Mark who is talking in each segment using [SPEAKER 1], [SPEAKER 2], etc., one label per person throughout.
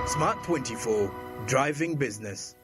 [SPEAKER 1] Smart 24, driving business.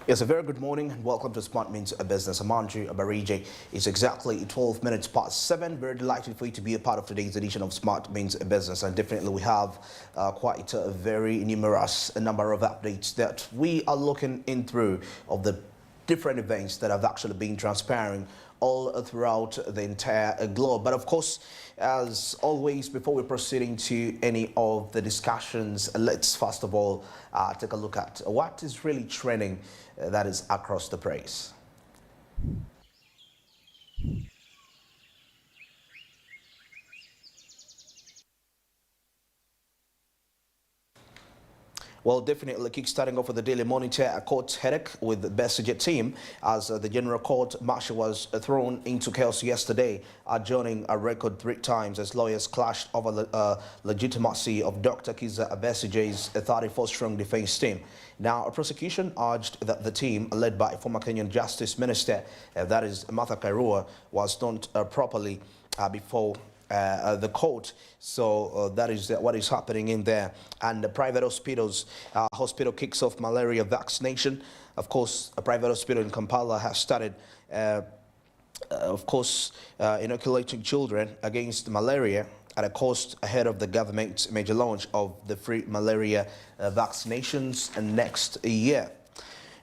[SPEAKER 2] Yes, a very good morning and welcome to Smart Means a Business. I'm Andrew Abarije. It's exactly 12 minutes past 7. Very delighted for you to be a part of today's edition of Smart Means a Business. And definitely we have quite a very numerous number of updates that we are looking in through of the different events that have actually been transpiring all throughout the entire globe. But of course, as always, before we proceed into any of the discussions, let's first of all take a look at what is really trending that is across the place. Well, definitely kick-starting off with the Daily Monitor, a court headache with the Besige team as the General Court Martial was thrown into chaos yesterday, adjourning a record 3 times as lawyers clashed over the legitimacy of Dr. Kiza Besige's 34-strong defense team. Now, a prosecution urged that the team, led by former Kenyan Justice Minister, that is Martha Karua, was not properly before the court. So that is what is happening in there. And the private hospitals, hospital kicks off malaria vaccination. Of course, a private hospital in Kampala has started inoculating children against malaria at a cost ahead of the government's major launch of the free malaria vaccinations next year.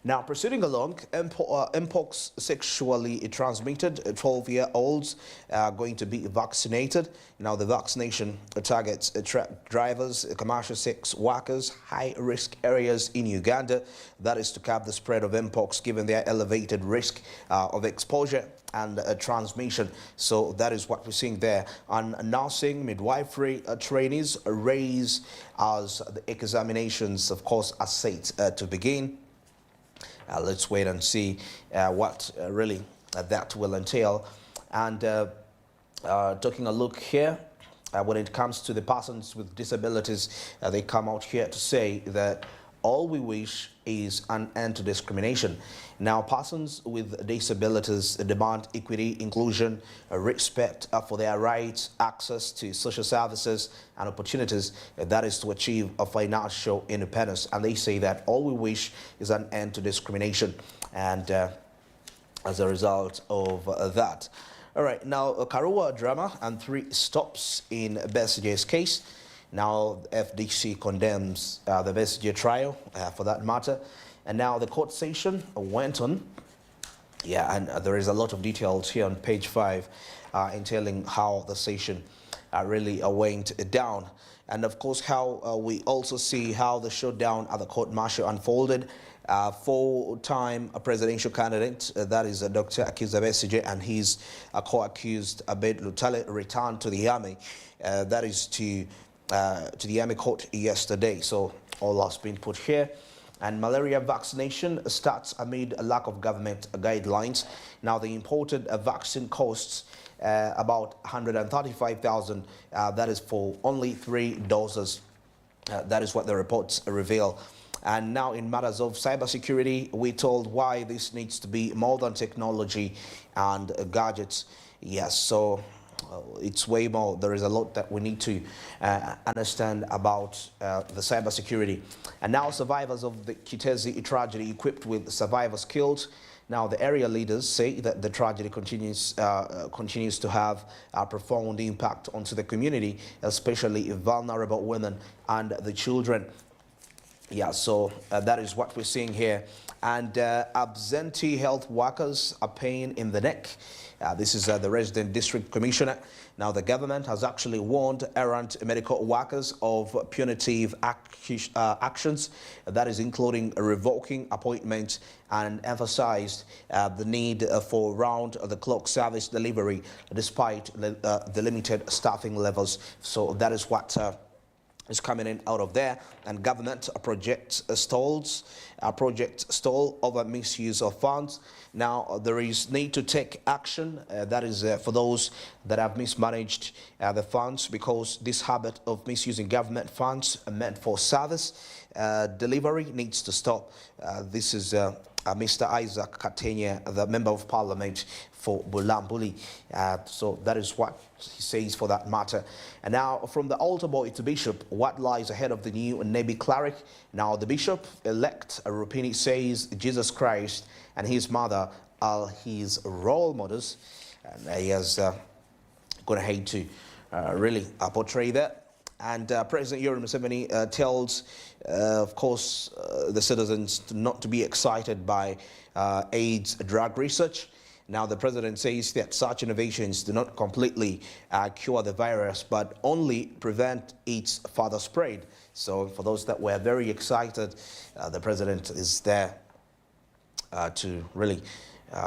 [SPEAKER 2] Now, proceeding along, mpox sexually transmitted 12-year-olds are going to be vaccinated. Now, the vaccination targets truck drivers, commercial sex workers, high-risk areas in Uganda. That is to cap the spread of mpox given their elevated risk of exposure and transmission. So that is what we're seeing there. And nursing, midwifery trainees raise as the examinations, of course, are set to begin. Let's wait and see what really that will entail. And taking a look here, when it comes to the persons with disabilities, they come out here to say that all we wish is an end to discrimination. Now, persons with disabilities demand equity, inclusion, respect for their rights, access to social services and opportunities. That is to achieve a financial independence. And they say that all we wish is an end to discrimination. And as a result of that. All right, now Karua drama and 3 stops in Besige's case. Now, FDC condemns the Besige trial for that matter. And now the court session went on. Yeah, and there is a lot of details here on page 5 entailing how the session really went down. And of course, how we also see how the showdown at the court-martial unfolded. 4-time presidential candidate, that is Dr. Kiza Besige, and his co-accused Abed Lutale returned to the army. That is to the army court yesterday. So all has been put here. And malaria vaccination starts amid a lack of government guidelines. Now, the imported vaccine costs about 135,000. That is for only 3 doses. That is what the reports reveal. And now, in matters of cybersecurity, we're told why this needs to be more than technology and gadgets. Yes, so it's way more. There is a lot that we need to understand about the cybersecurity. And now survivors of the Kitezi tragedy equipped with survivor skills. Now the area leaders say that the tragedy continues to have a profound impact onto the community, especially vulnerable women and the children. Yeah, so that is what we're seeing here. And absentee health workers are pain in the neck. This is the resident district commissioner. Now, the government has actually warned errant medical workers of punitive actions, that is including revoking appointments, and emphasized the need for round-the-clock service delivery despite the limited staffing levels. So that is what is coming in out of there. And government project stalls over misuse of funds. Now there is need to take action, that is for those that have mismanaged the funds, because this habit of misusing government funds meant for service delivery needs to stop. This is Mr. Isaac Katenya, the Member of Parliament for Bulambuli. So that is what he says for that matter. And now from the altar boy to bishop, what lies ahead of the new Nebi cleric? Now the bishop-elect Rupini says Jesus Christ and his mother are his role models. And he has going to hate to really portray that. And President Yoweri Museveni tells, of course, the citizens not to be excited by AIDS drug research. Now, the president says that such innovations do not completely cure the virus, but only prevent its further spread. So, for those that were very excited, the president is there to really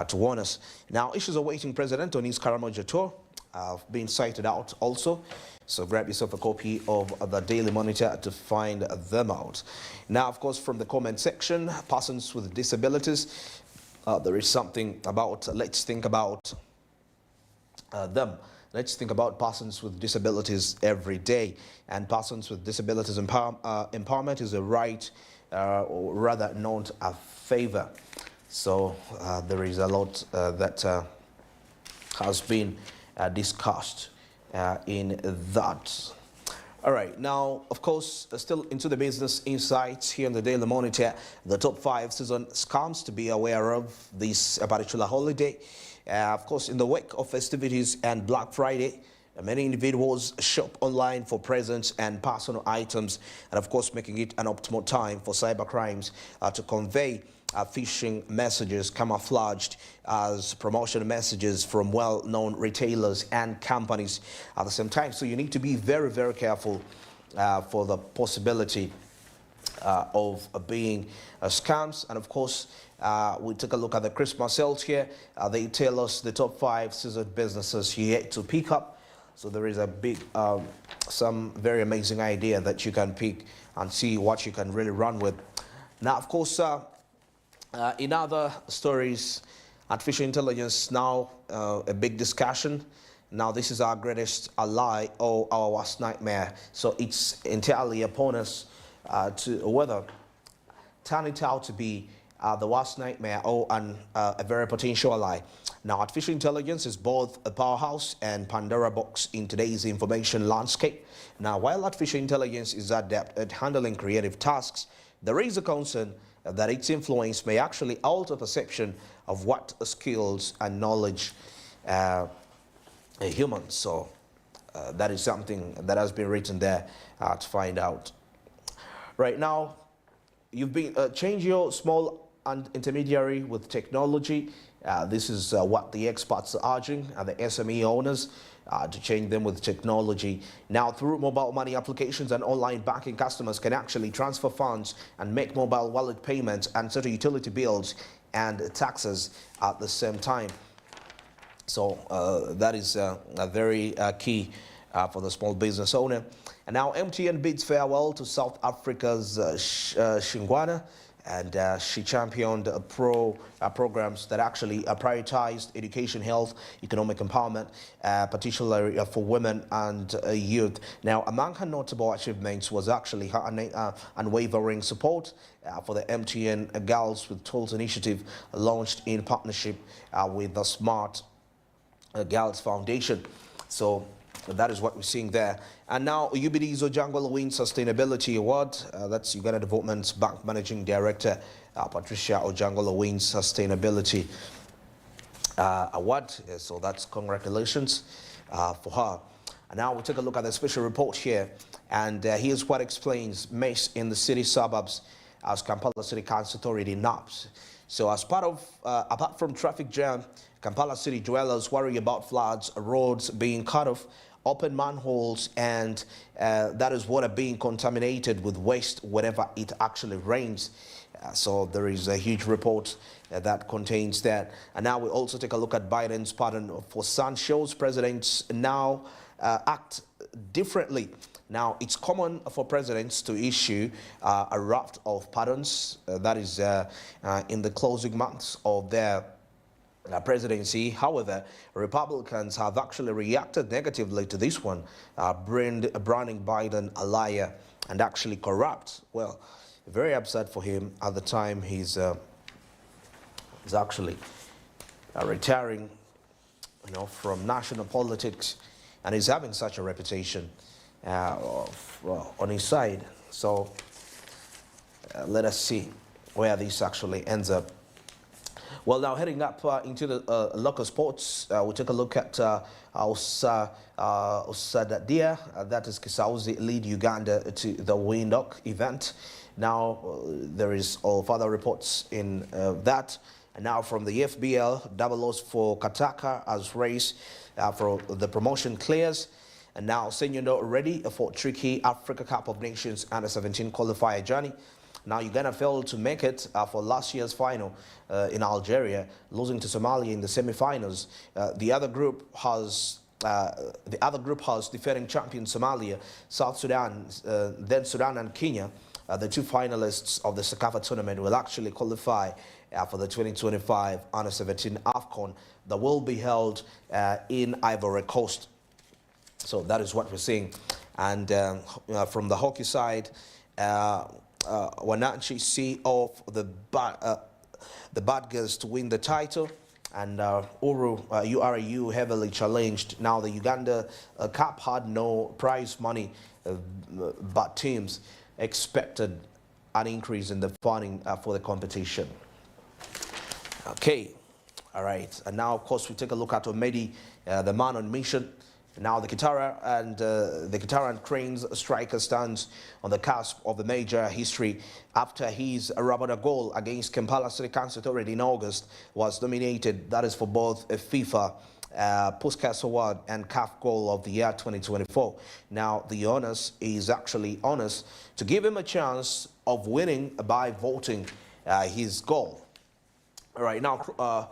[SPEAKER 2] to warn us. Now, issues awaiting President on his Karamoja tour have been cited out also. So grab yourself a copy of the Daily Monitor to find them out. Now, of course, from the comment section, persons with disabilities, there is something about, let's think about them. Let's think about persons with disabilities every day. And persons with disabilities empowerment is a right, or rather not a favor. So there is a lot that has been discussed in that. All right, now, of course, still into the business insights here on the Daily Monitor, the top 5 season scams to be aware of this particular holiday. Of course, in the wake of festivities and Black Friday, many individuals shop online for presents and personal items, and of course, making it an optimal time for cyber crimes to convey phishing messages camouflaged as promotion messages from well-known retailers and companies at the same time. So you need to be very, very careful for the possibility of being scams. And of course, we took a look at the Christmas sales here. They tell us the top 5 seasoned businesses yet to pick up. So there is a big, some very amazing idea that you can pick and see what you can really run with. Now, of course, in other stories, artificial intelligence now a big discussion. Now this is our greatest ally or our worst nightmare. So it's entirely upon us to whether turn it out to be the worst nightmare or a very potential ally. Now, artificial intelligence is both a powerhouse and Pandora box in today's information landscape. Now, while artificial intelligence is adept at handling creative tasks, there is a concern that its influence may actually alter perception of what skills and knowledge a human. So that is something that has been written there to find out. Right now, you've been change your small and intermediary with technology. This is what the experts are urging, the SME owners, to change them with technology. Now, through mobile money applications and online banking, customers can actually transfer funds and make mobile wallet payments and settle utility bills and taxes at the same time. So that is a very key for the small business owner. And now MTN bids farewell to South Africa's Shingwana. And she championed programs that actually prioritized education, health, economic empowerment, particularly for women and youth. Now, among her notable achievements was actually her unwavering support for the MTN Girls with Tools initiative launched in partnership with the Smart Girls Foundation. So that is what we're seeing there. And now UBD's Ojangwala wins Sustainability Award. That's Uganda Development Bank Managing Director Patricia Ojangwala wins Sustainability Award. So that's congratulations for her. And now we'll take a look at the special report here. And here's what explains mess in the city suburbs as Kampala City Council Authority naps. So as part of, apart from traffic jam, Kampala City dwellers worry about floods, roads being cut off, open manholes, and that is water being contaminated with waste whenever it actually rains. So there is a huge report that contains that. And now we also take a look at Biden's pardon for son shows presidents now act differently. Now, it's common for presidents to issue a raft of pardons, that is in the closing months of their presidency. However, Republicans have actually reacted negatively to this one, branding Biden a liar and actually corrupt. Well, very upset for him at the time he's actually retiring, from national politics, and he's having such a reputation on his side. So let us see where this actually ends up. Well, now heading up into the local sports, we'll take a look at Osadadia, that is Kisauzi, lead Uganda to the Windhoek event. Now there is all further reports in that. And now from the FBL, double loss for Kataka as race for the promotion clears. And now Senyundo ready for tricky Africa Cup of Nations Under-17 qualifier journey. Now Uganda failed to make it for last year's final in Algeria, losing to Somalia in the semi-finals. The other group has defending champion Somalia, South Sudan, then Sudan and Kenya. The two finalists of the Sakafa tournament will actually qualify for the 2025 Under-17 AFCON that will be held in Ivory Coast. So that is what we're seeing. And from the hockey side, Wananchi see off the bad girls to win the title, and URU heavily challenged. Now the Uganda Cup had no prize money, but teams expected an increase in the funding for the competition. Okay, all right, and now of course we take a look at Omedi, the man on mission. Now the Kitara and Cranes striker stands on the cusp of the major history after his Rabada goal against Kampala City Council Authority in August was nominated. That is for both a FIFA Puskas Award and CAF Goal of the Year 2024. Now the honors is actually honors to give him a chance of winning by voting his goal. All right, now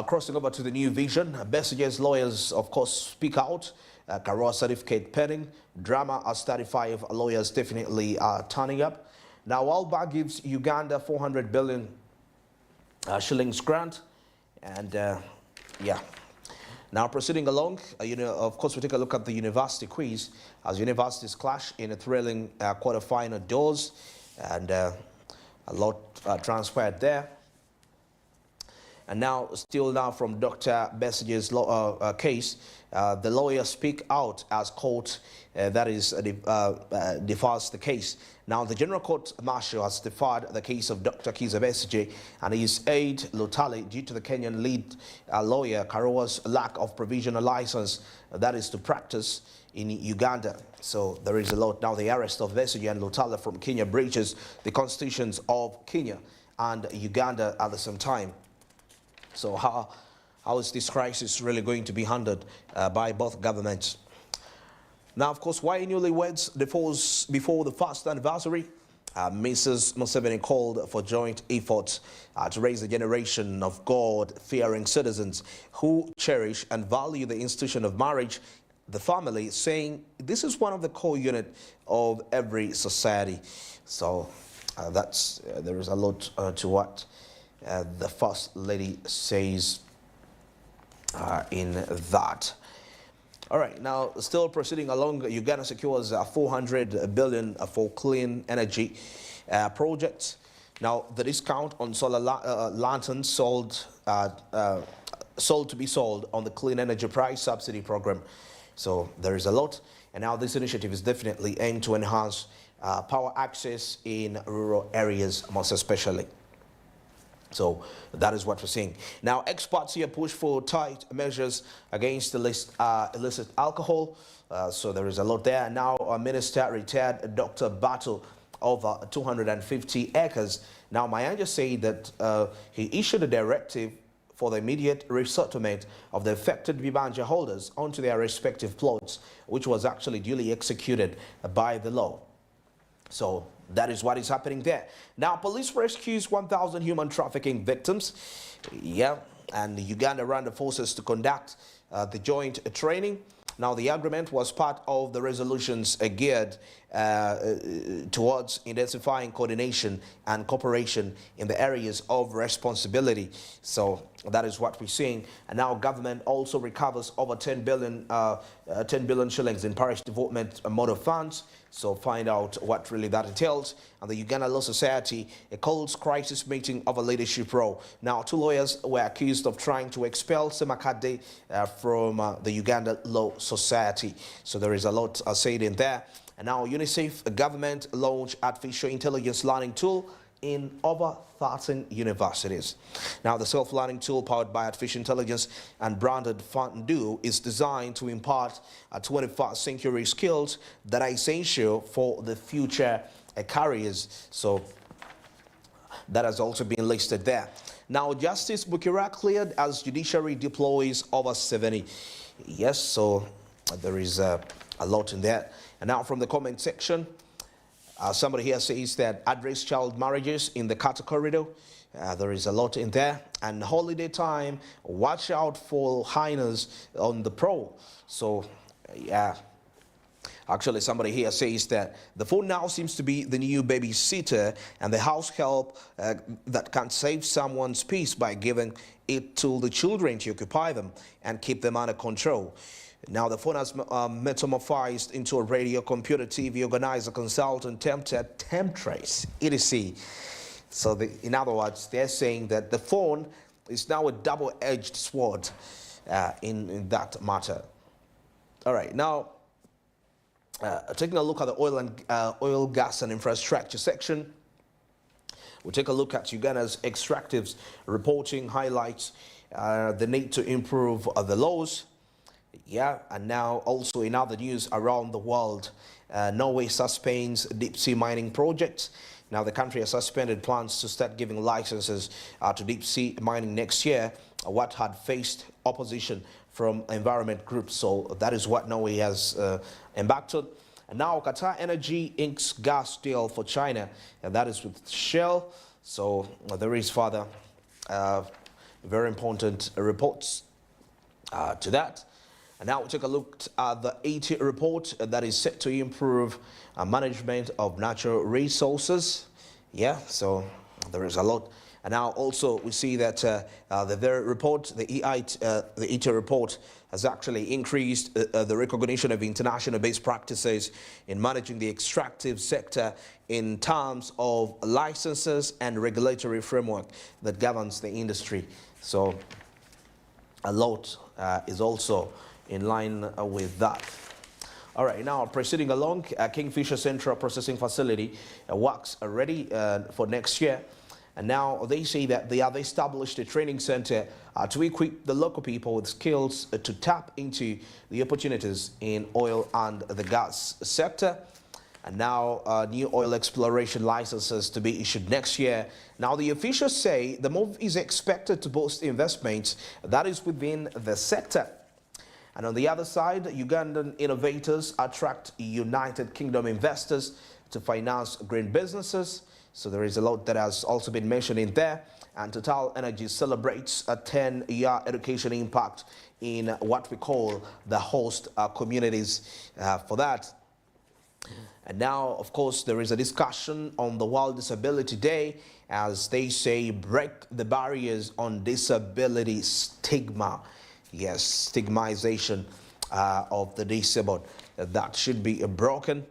[SPEAKER 2] crossing over to the new vision, Messages lawyers, of course, speak out. Karua certificate pending. Drama as 35 lawyers definitely are turning up. Now, World Bank gives Uganda 400 billion shillings grant. And yeah. Now, proceeding along, of course, we take a look at the university quiz as universities clash in a thrilling quarterfinal doors. And a lot transpired there. And now, still now from Dr. Message's case, the lawyers speak out as court defies the case. Now, the General Court Martial has defied the case of Dr. Kiza Besigye and his aide Lutali due to the Kenyan lead lawyer Karua's lack of provisional license, that is to practice in Uganda. So there is a lot. Now, the arrest of Besigye and Lutali from Kenya breaches the constitutions of Kenya and Uganda at the same time. So how is this crisis really going to be handled by both governments? Now, of course, why newlyweds divorce before the first anniversary? Mrs. Museveni called for joint efforts to raise a generation of God-fearing citizens who cherish and value the institution of marriage, the family, saying this is one of the core units of every society. So there is a lot to what the First Lady says in that. All right, now still proceeding along, Uganda secures 400 billion for clean energy projects. Now the discount on solar lanterns sold to be sold on the clean energy price subsidy program. So there is a lot, and now this initiative is definitely aimed to enhance power access in rural areas, most especially. So that is what we're seeing. Now, experts here push for tight measures against illicit alcohol. So there is a lot there. Now, Minister retired Dr. Battle over 250 acres. Now, Mayanja said that he issued a directive for the immediate resettlement of the affected Vibanja holders onto their respective plots, which was actually duly executed by the law. So that is what is happening there. Now, police rescues 1,000 human trafficking victims. Yeah, and Uganda ran the forces to conduct the joint training. Now, the agreement was part of the resolutions geared towards intensifying coordination and cooperation in the areas of responsibility. So that is what we're seeing. And now government also recovers over 10 billion shillings in parish development model funds. So find out what really that entails. And the Uganda Law Society calls crisis meeting of a leadership role. Now, 2 lawyers were accused of trying to expel Semakade from the Uganda Law Society. So there is a lot said in there. And now UNICEF government launched artificial intelligence learning tool in over 13 universities. Now, the self-learning tool powered by artificial intelligence and branded Fundu is designed to impart 21st century skills that are essential for the future careers. So that has also been listed there. Now, Justice Bukira cleared as judiciary deploys over 70. Yes, so there is a lot in there. And now from the comment section, somebody here says that address child marriages in the Carter corridor. There is a lot in there. And holiday time, watch out for hyenas on the prowl. So, yeah. Actually, somebody here says that the phone now seems to be the new babysitter and the house help that can save someone's peace by giving it to the children to occupy them and keep them under control. Now, the phone has metamorphosed into a radio, computer, TV, organizer, consultant, temptress, etc. So, in other words, they're saying that the phone is now a double-edged sword in that matter. All right, now, taking a look at the oil, gas, and infrastructure section, we'll take a look at Uganda's extractives reporting highlights the need to improve the laws. Yeah, and now also in other news around the world, Norway suspends deep sea mining projects. Now the country has suspended plans to start giving licenses to deep sea mining next year, what had faced opposition from environment groups. So that is what Norway has embarked on. And now Qatar Energy inks gas deal for China, and that is with Shell. So there is further very important reports to that. And now we'll take a look at the 80 report that is set to improve management of natural resources. Yeah, so there is a lot. And now also we see that the very report, the EIT report, has actually increased the recognition of international best practices in managing the extractive sector in terms of licenses and regulatory framework that governs the industry. So a lot is also in line with that. All right, now proceeding along, Kingfisher Central Processing Facility works ready for next year. And now they say that they have established a training center to equip the local people with skills to tap into the opportunities in oil and the gas sector. And now new oil exploration licenses to be issued next year. Now the officials say the move is expected to boost investments that is within the sector. And on the other side, Ugandan innovators attract United Kingdom investors to finance green businesses. So there is a lot that has also been mentioned in there. And Total Energy celebrates a 10-year education impact in what we call the host communities for that. And now, of course, there is a discussion on the World Disability Day, as they say, break the barriers on disability stigma. Yes, stigmatization of the disabled. That should be broken.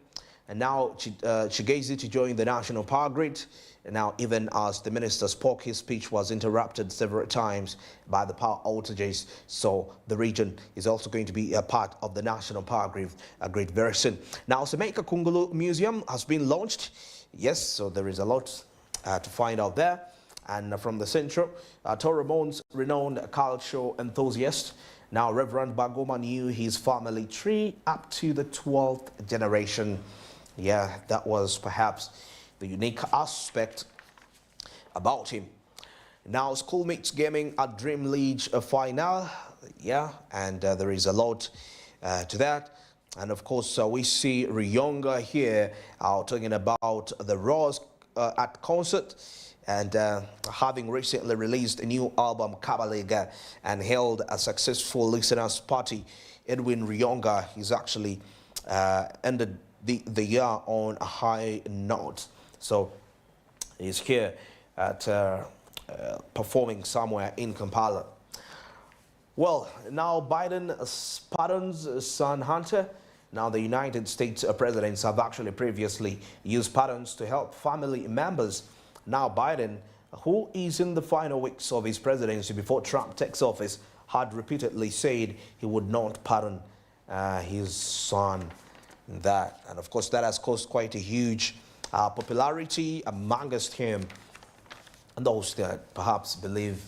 [SPEAKER 2] And now Chigezi to join the national power grid. And now, even as the minister spoke, his speech was interrupted several times by the power outages. So the region is also going to be a part of the national power grid very soon. Now, Semeka Kungulu Museum has been launched. Yes, so there is a lot to find out there. And from the Central, Toromon's renowned cultural enthusiast. Now, Reverend Bagoma knew his family tree up to the 12th generation. Yeah, that was perhaps the unique aspect about him. Now, schoolmates gaming at Dream League final. Yeah, and there is a lot to that. And of course, we see Riyonga here talking about the Rose at concert. And having recently released a new album, Kabaliga, and held a successful listeners party, Edwin Riyonga is actually ended the year on a high note. So he's here at performing somewhere in Kampala. Well, now Biden pardons son Hunter. Now the United States presidents have actually previously used pardons to help family members. Now Biden, who is in the final weeks of his presidency before Trump takes office, had repeatedly said he would not pardon his son. That, and of course, that has caused quite a huge popularity amongst him and those that perhaps believed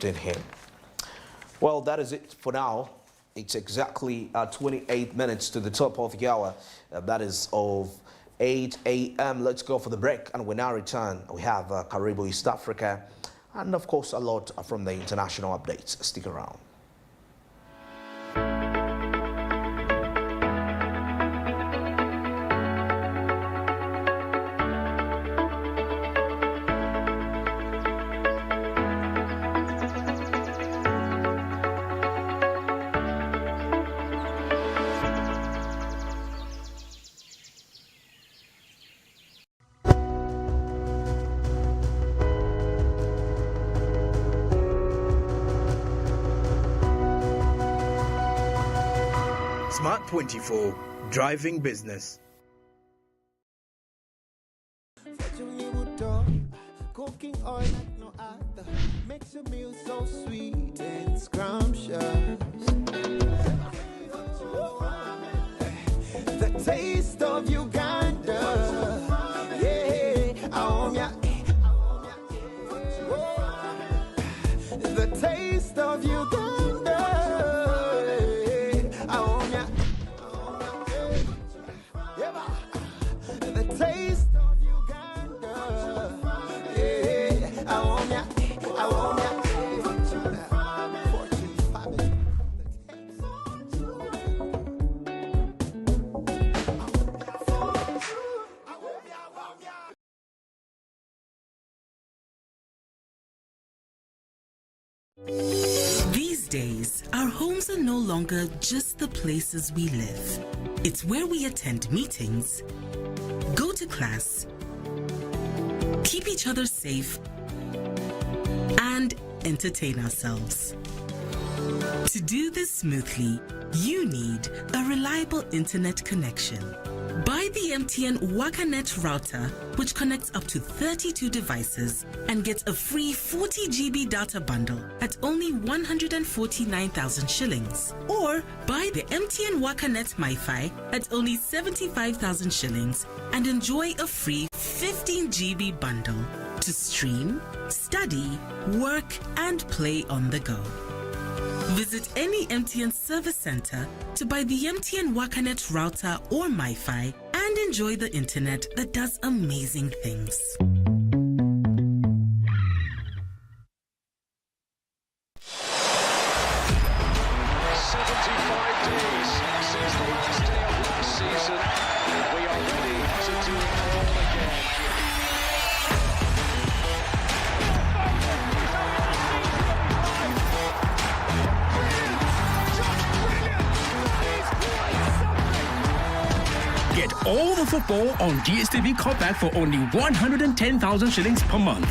[SPEAKER 2] in him. Well, that is it for now. It's exactly 28 minutes to the top of the hour. That is of 8 a.m. Let's go for the break, and when I return, we have Karibu East Africa, and of course, a lot from the international updates. Stick around.
[SPEAKER 1] Smart 24, driving business.
[SPEAKER 3] Cooking oil like no other makes your meal so sweet and scrumptious. The taste of Uganda, yeah, the taste of Uganda.
[SPEAKER 4] These days, our homes are no longer just the places we live. It's where we attend meetings, go to class, keep each other safe, and entertain ourselves. To do this smoothly, you need a reliable internet connection. Buy the MTN WakaNet router, which connects up to 32 devices and gets a free 40 GB data bundle at only 149,000 shillings. Or buy the MTN WakaNet MiFi at only 75,000 shillings and enjoy a free 15 GB bundle to stream, study, work, and play on the go. Visit any MTN service center to buy the MTN WakaNet router or MiFi and enjoy the internet that does amazing things.
[SPEAKER 5] Get all the football on DSTV Cutback for only 110,000 shillings per month.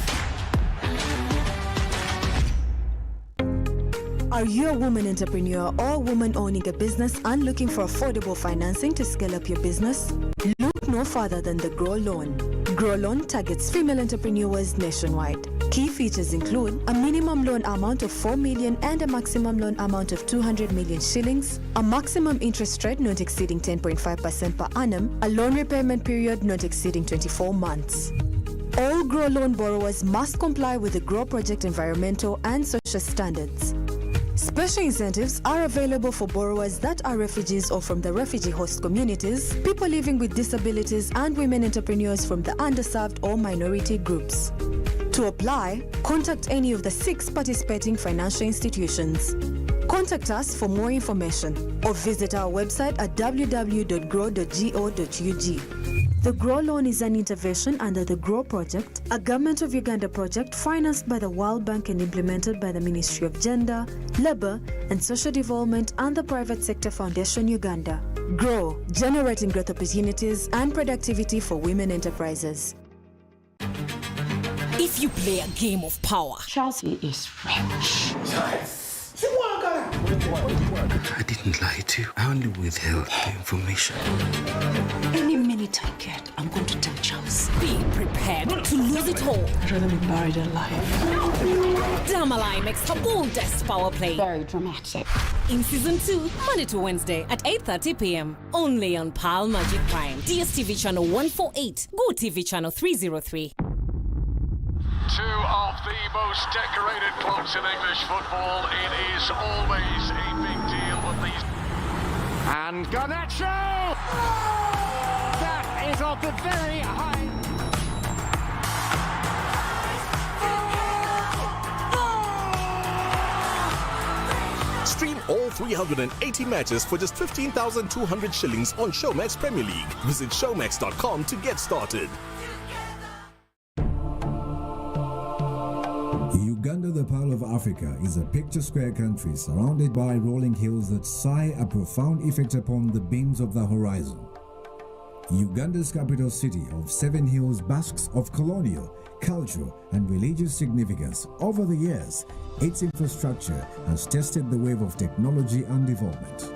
[SPEAKER 6] Are you a woman entrepreneur or a woman owning a business and looking for affordable financing to scale up your business? Look no further than the Grow Loan. Grow Loan targets female entrepreneurs nationwide. Key features include a minimum loan amount of 4 million and a maximum loan amount of 200 million shillings, a maximum interest rate not exceeding 10.5% per annum, a loan repayment period not exceeding 24 months. All GROW loan borrowers must comply with the GROW project environmental and social standards. Special incentives are available for borrowers that are refugees or from the refugee host communities, people living with disabilities, and women entrepreneurs from the underserved or minority groups. To apply, contact any of the 6 participating financial institutions. Contact us for more information or visit our website at www.grow.go.ug. The GROW loan is an intervention under the GROW project, a Government of Uganda project financed by the World Bank and implemented by the Ministry of Gender, Labour and Social Development and the Private Sector Foundation Uganda. GROW, generating growth opportunities and productivity for women enterprises.
[SPEAKER 7] If you play a game of power,
[SPEAKER 8] Chelsea is rich.
[SPEAKER 9] I didn't lie to you. I only withheld the information.
[SPEAKER 8] Any minute I get, I'm going to tell Chelsea.
[SPEAKER 7] be prepared to lose it all.
[SPEAKER 8] I'd rather be buried alive.
[SPEAKER 7] Damalai makes her boldest power play.
[SPEAKER 8] Very dramatic.
[SPEAKER 7] In season 2, Monday to Wednesday at 8:30 p.m. Only on Pal Magic Prime, DSTV channel 148, Go TV channel 303.
[SPEAKER 10] Two of the most decorated clubs in English football. It is always a big deal with these. And Garnacho! That is of the very high.
[SPEAKER 11] Stream all 380 matches for just 15,200 shillings on Showmax Premier League. Visit showmax.com to get started.
[SPEAKER 12] Uganda, the Pearl of Africa, is a picture-square country surrounded by rolling hills that sigh a profound effect upon the beams of the horizon. Uganda's capital city of 7 hills basks of colonial, cultural and religious significance. Over the years, its infrastructure has tested the wave of technology and development.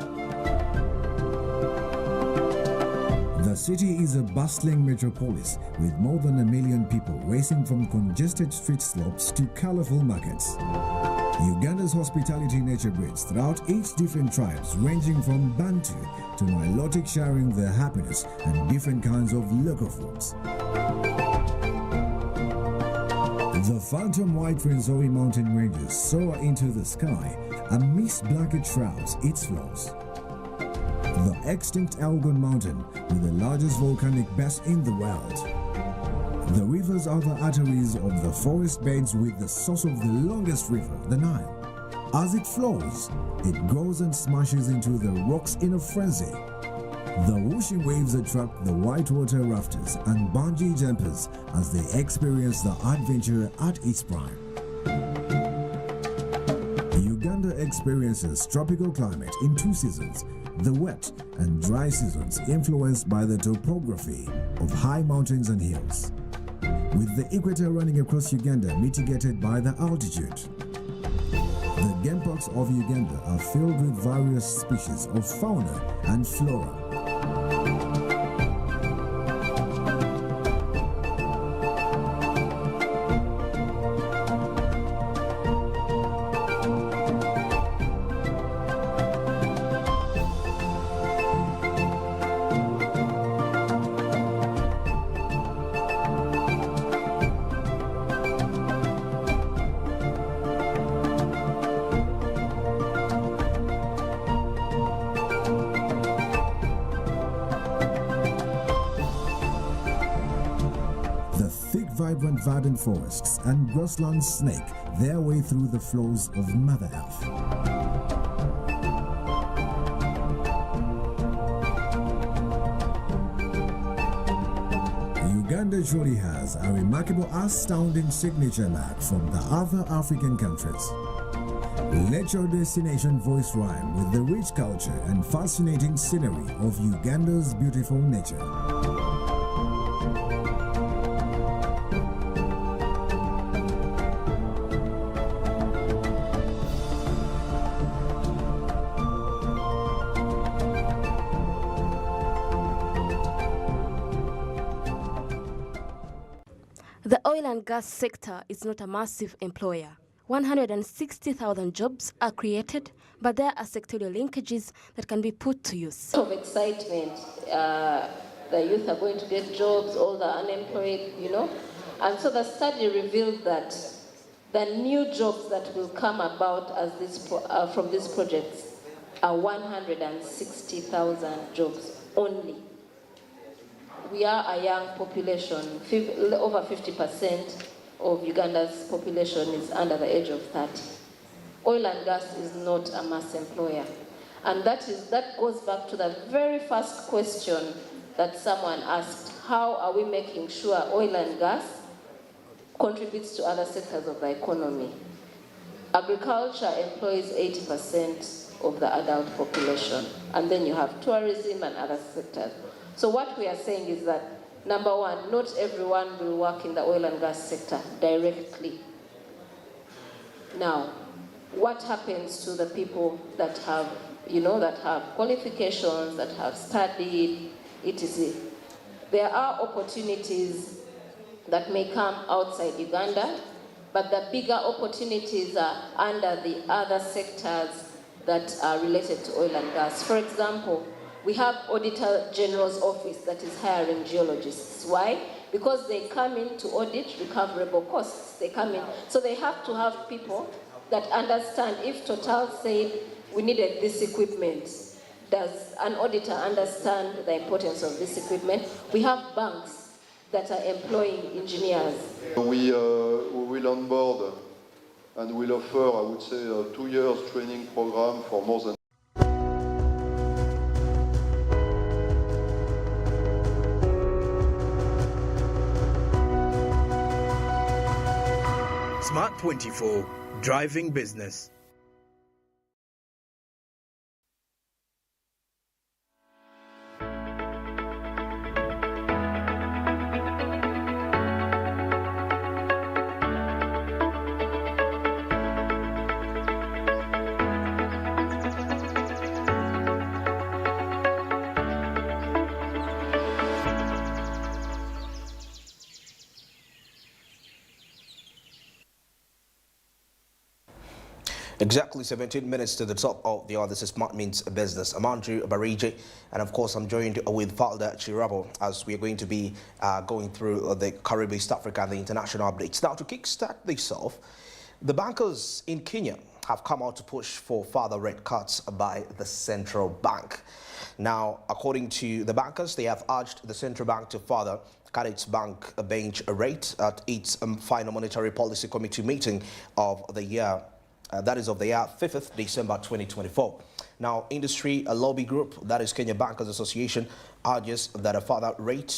[SPEAKER 12] The city is a bustling metropolis with more than 1 million people racing from congested street slopes to colorful markets. Uganda's hospitality nature breeds throughout 8 different tribes ranging from Bantu to Nilotic, sharing their happiness and different kinds of local foods. The phantom white Rwenzori mountain ranges soar into the sky. A mist blanket shrouds its floors. The extinct Elgon Mountain, with the largest volcanic base in the world. The rivers are the arteries of the forest beds with the source of the longest river, the Nile. As it flows, it grows and smashes into the rocks in a frenzy. The whooshing waves attract the whitewater rafters and bungee jumpers as they experience the adventure at its prime. Uganda experiences tropical climate in 2 seasons, the wet and dry seasons influenced by the topography of high mountains and hills, with the equator running across Uganda mitigated by the altitude. The game parks of Uganda are filled with various species of fauna and flora. Vibrant verdant forests and grasslands snake their way through the flows of Mother Earth. Uganda truly has a remarkable, astounding signature mark from the other African countries. Let your destination voice rhyme with the rich culture and fascinating scenery of Uganda's beautiful nature.
[SPEAKER 13] The oil and gas sector is not a massive employer. 160,000 jobs are created, but there are sectorial linkages that can be put to use.
[SPEAKER 14] Of excitement, the youth are going to get jobs, all the unemployed, And so the study revealed that the new jobs that will come about as from these projects are 160,000 jobs only. We are a young population. Over 50% of Uganda's population is under the age of 30. Oil and gas is not a mass employer. And that goes back to the very first question that someone asked: how are we making sure oil and gas contributes to other sectors of the economy? Agriculture employs 80% of the adult population, and then you have tourism and other sectors. So what we are saying is that, number one, not everyone will work in the oil and gas sector directly. Now, what happens to the people that have, that have qualifications, that have studied, etc.? There are opportunities that may come outside Uganda, but the bigger opportunities are under the other sectors that are related to oil and gas. For example, we have Auditor General's Office that is hiring geologists. Why? Because they come in to audit recoverable costs. They come in. So they have to have people that understand. If Total said we needed this equipment, does an auditor understand the importance of this equipment? We have banks that are employing engineers.
[SPEAKER 15] We will onboard and will offer, I would say, a 2 years training program for more than
[SPEAKER 1] Smart 24, driving business.
[SPEAKER 2] Exactly 17 minutes to the top of the hour. This is Smart Means Business. I'm Andrew Bariji, and of course I'm joined with Valda Chirabo as we are going to be going through the Caribbean, East Africa and the international updates. Now, to kickstart this off, the bankers in Kenya have come out to push for further rate cuts by the central bank. Now, according to the bankers, they have urged the central bank to further cut its bank bench rate at its final monetary policy committee meeting of the year. That is of the year 5th December 2024. Now, industry lobby group, that is Kenya Bankers Association, urges that a further rate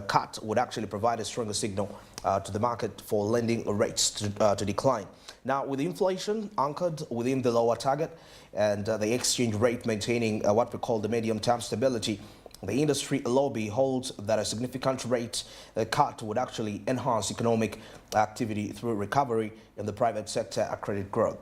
[SPEAKER 2] cut would actually provide a stronger signal to the market for lending rates to decline. Now, with inflation anchored within the lower target and the exchange rate maintaining what we call the medium-term stability, the industry lobby holds that a significant rate cut would actually enhance economic activity through recovery in the private sector credit growth.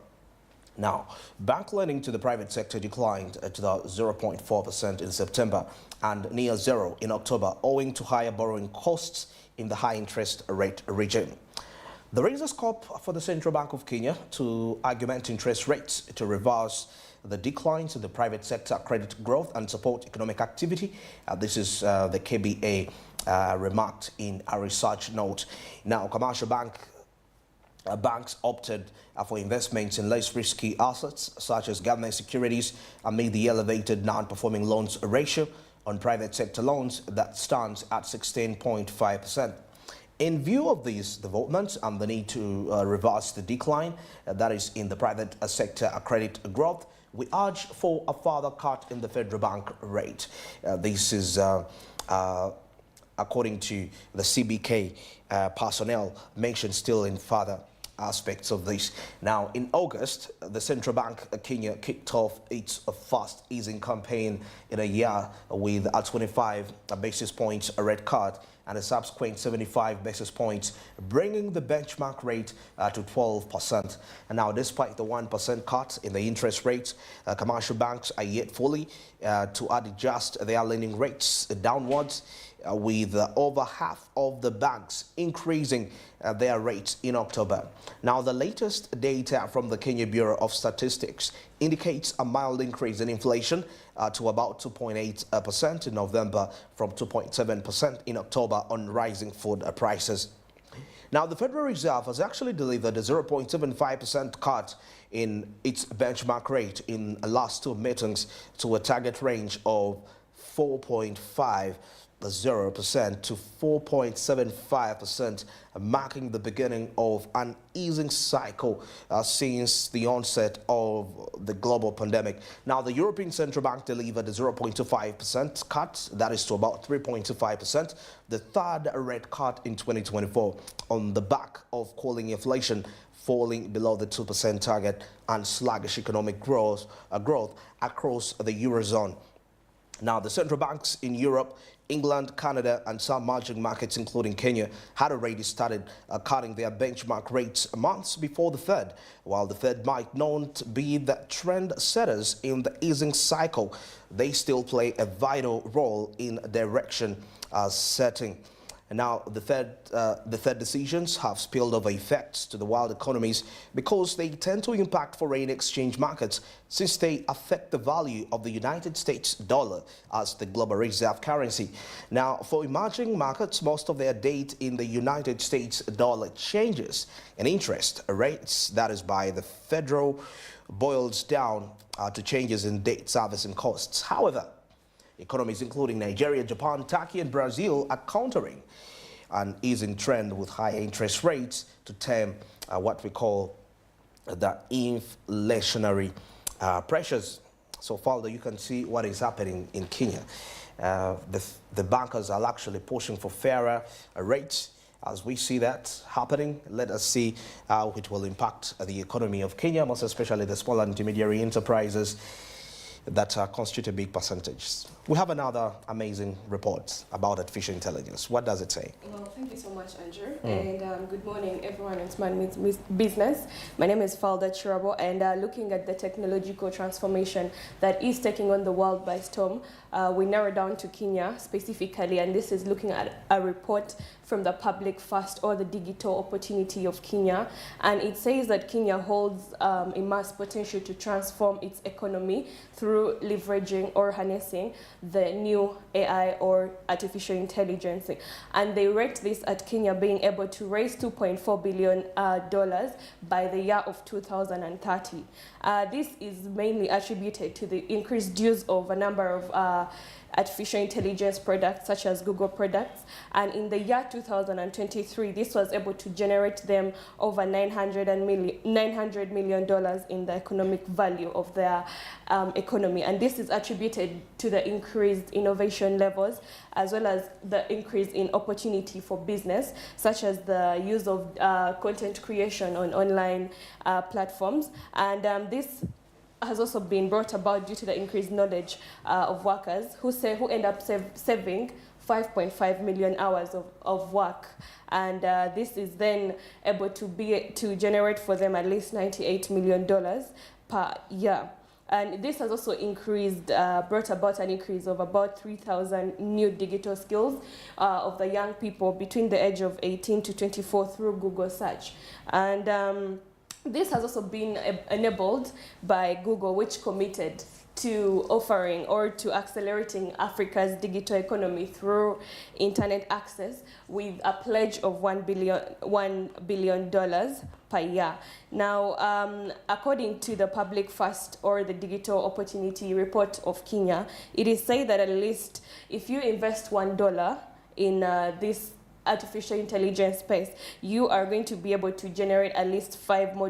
[SPEAKER 2] Now, bank lending to the private sector declined to the 0.4% in September and near zero in October, owing to higher borrowing costs in the high interest rate regime. There is a scope for the Central Bank of Kenya to augment interest rates to reverse the declines in the private sector credit growth and support economic activity. This is the KBA remarked in a research note. Now, commercial banks opted for investments in less risky assets such as government securities amid the elevated non-performing loans ratio on private sector loans that stands at 16.5%. In view of these developments and the need to reverse the decline that is in the private sector credit growth, we urge for a further cut in the federal bank rate. This is according to the CBK personnel mentioned still in further aspects of this. Now, in August, the Central Bank of Kenya kicked off its first easing campaign in a year with a 25 basis points rate cut and a subsequent 75 basis points, bringing the benchmark rate to 12%. And now, despite the 1% cut in the interest rates, commercial banks are yet fully to adjust their lending rates downwards, with over half of the banks increasing their rates in October. Now, the latest data from the Kenya Bureau of Statistics indicates a mild increase in inflation to about 2.8% in November from 2.7% in October on rising food prices. Now, the Federal Reserve has actually delivered a 0.75% cut in its benchmark rate in the last two meetings to a target range of 4.50% to 4.75%, marking the beginning of an easing cycle since the onset of the global pandemic. Now, the European Central Bank delivered a 0.25% cut, that is to about 3.25%, the third rate cut in 2024 on the back of cooling inflation falling below the 2% target and sluggish economic growth across the Eurozone. Now, the central banks in Europe, England, Canada, and some emerging markets, including Kenya, had already started cutting their benchmark rates months before the Fed. While the Fed might not be the trend setters in the easing cycle, they still play a vital role in direction setting. Now, the Fed decisions have spilled over effects to the world economies because they tend to impact foreign exchange markets since they affect the value of the United States dollar as the global reserve currency. Now, for emerging markets, most of their debt in the United States dollar changes and interest rates, that is by the Federal, boils down to changes in debt servicing costs. However, economies including Nigeria, Japan, Turkey, and Brazil are countering an easing trend with high interest rates to tame what we call the inflationary pressures. So, Faldo, you can see what is happening in Kenya. The bankers are actually pushing for fairer rates. As we see that happening, let us see how it will impact the economy of Kenya, most especially the small and intermediary enterprises that constitute a big percentage. We have another amazing report about artificial intelligence. What does it say?
[SPEAKER 16] Well, thank you so much, Andrew. And good morning, everyone in Smart Business. My name is Falda Chirabo, and looking at the technological transformation that is taking on the world by storm, we narrowed down to Kenya specifically, and this is looking at a report from the Public First or the Digital Opportunity of Kenya, and it says that Kenya holds immense potential to transform its economy through leveraging or harnessing the new AI or artificial intelligence. And they rate this at Kenya being able to raise $2.4 billion by the year of 2030. This is mainly attributed to the increased use of a number of artificial intelligence products such as Google products, and in the year 2023 this was able to generate them over $900 million in the economic value of their economy, and this is attributed to the increased innovation levels as well as the increase in opportunity for business, such as the use of content creation on online platforms, and this has also been brought about due to the increased knowledge of workers who end up saving 5.5 million hours of work, and this is then able to generate for them at least $98 million per year. And this has also brought about an increase of about 3,000 new digital skills of the young people between the age of 18 to 24 through Google search. And this has also been enabled by Google, which committed to offering or to accelerating Africa's digital economy through internet access with a pledge of $1 billion per year. Now, according to the Public First or the Digital Opportunity Report of Kenya, it is said that at least if you invest $1 in this artificial intelligence space, you are going to be able to generate at least $5 more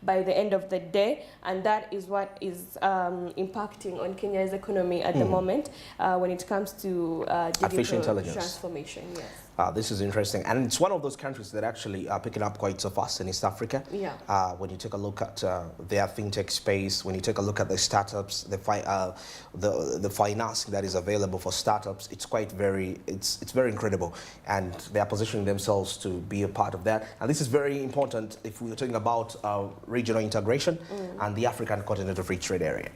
[SPEAKER 16] by the end of the day, and that is what is impacting on Kenya's economy at the moment when it comes to
[SPEAKER 2] artificial intelligence
[SPEAKER 16] transformation. Yes.
[SPEAKER 2] This is interesting, and it's one of those countries that actually are picking up quite so fast in East Africa.
[SPEAKER 16] Yeah.
[SPEAKER 2] When you take a look at their fintech space, when you take a look at the startups, the financing that is available for startups, it's very incredible, and they are positioning themselves to be a part of that. And this is very important if we're talking about regional integration and the African Continental Free Trade Area.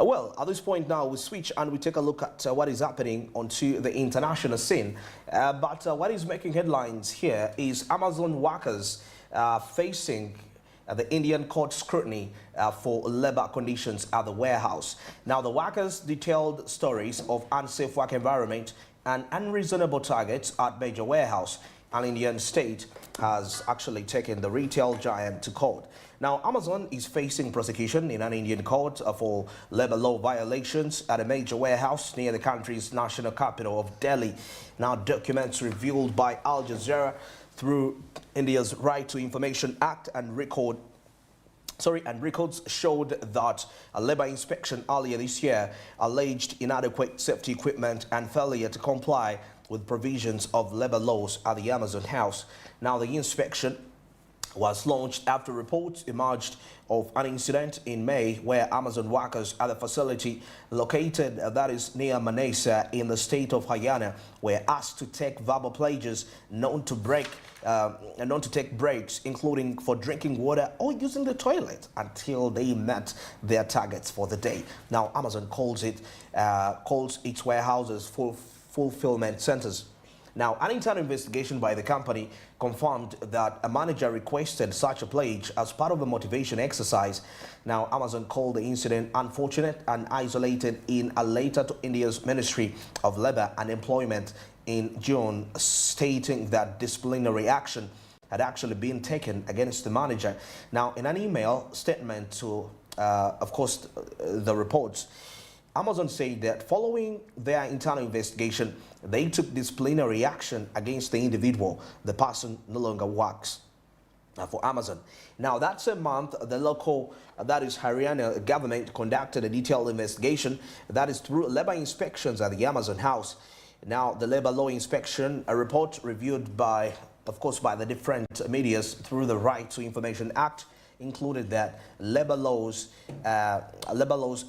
[SPEAKER 2] Well, at this point now, we switch and we take a look at what is happening onto the international scene. But what is making headlines here is Amazon workers facing the Indian court scrutiny for labor conditions at the warehouse. Now, the workers detailed stories of unsafe work environment and unreasonable targets at major warehouse. an Indian state, has actually taken the retail giant to court. Now, Amazon is facing prosecution in an Indian court for labor law violations at a major warehouse near the country's national capital of Delhi. Now, documents revealed by Al Jazeera through India's Right to Information Act and records showed that a labor inspection earlier this year alleged inadequate safety equipment and failure to comply with provisions of labor laws at the Amazon house. Now, the inspection was launched after reports emerged of an incident in May where Amazon workers at the facility located that is near Manesa in the state of Haryana were asked to take verbal pledges known to take breaks, including for drinking water or using the toilet, until they met their targets for the day. Now, Amazon calls its warehouses fulfillment centers. Now, an internal investigation by the company confirmed that a manager requested such a pledge as part of a motivation exercise. Now, Amazon called the incident unfortunate and isolated in a letter to India's Ministry of Labour and Employment in June, stating that disciplinary action had actually been taken against the manager. Now, in an email statement to, the reports, Amazon said that following their internal investigation, they took disciplinary action against the individual. The person no longer works for Amazon. Now, that same month, the local, that is Haryana government, conducted a detailed investigation, that is through labor inspections at the Amazon house. Now, the labor law inspection, a report reviewed by the different medias through the Right to Information Act, included that labor laws are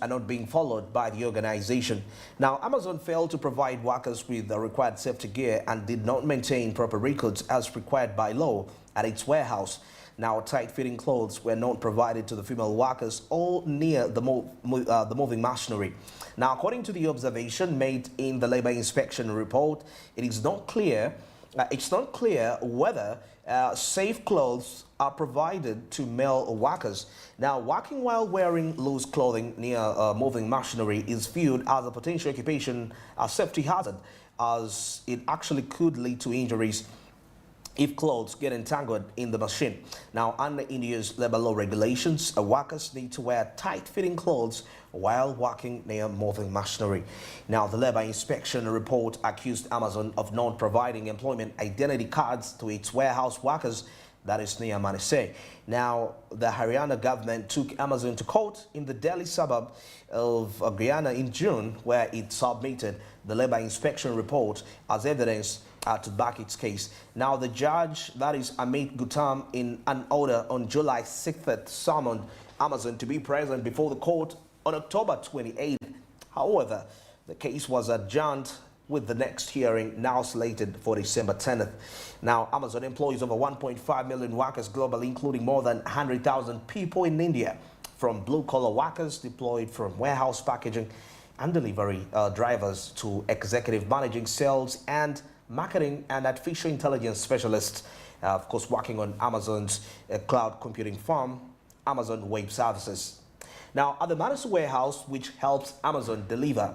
[SPEAKER 2] not being followed by the organization. Now, Amazon failed to provide workers with the required safety gear and did not maintain proper records as required by law at its warehouse. Now, tight-fitting clothes were not provided to the female workers or near the moving machinery. Now, according to the observation made in the labor inspection report, it's not clear whether safe clothes are provided to male workers. Now, working while wearing loose clothing near moving machinery is viewed as a potential occupation safety hazard, as it actually could lead to injuries if clothes get entangled in the machine. Now, under India's labor law regulations, workers need to wear tight-fitting clothes while working near moving machinery. Now, the labor inspection report accused Amazon of not providing employment identity cards to its warehouse workers, that is near Manesa. Now, the Haryana government took Amazon to court in the Delhi suburb of Haryana in June, where it submitted the labor inspection report as evidence to back its case. Now, the judge, that is Amit Gautam, in an order on July 6th, summoned Amazon to be present before the court on October 28th. However, the case was adjourned with the next hearing now slated for December 10th. Now, Amazon employs over 1.5 million workers globally, including more than 100,000 people in India, from blue-collar workers deployed from warehouse packaging and delivery drivers to executive managing sales and marketing and artificial intelligence specialists, working on Amazon's cloud computing firm, Amazon Web Services. Now, at the Manesa warehouse, which helps Amazon deliver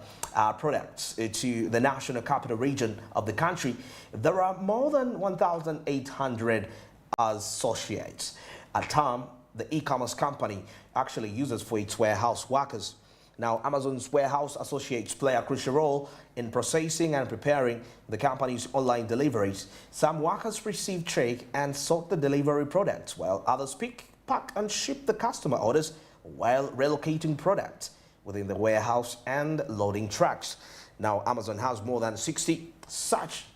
[SPEAKER 2] products to the national capital region of the country, there are more than 1,800 associates, a term the e-commerce company actually uses for its warehouse workers. Now, Amazon's warehouse associates play a crucial role in processing and preparing the company's online deliveries. Some workers receive, check, and sort the delivery products, while others pick, pack, and ship the customer orders while relocating products within the warehouse and loading trucks. Now, Amazon has more than 60 such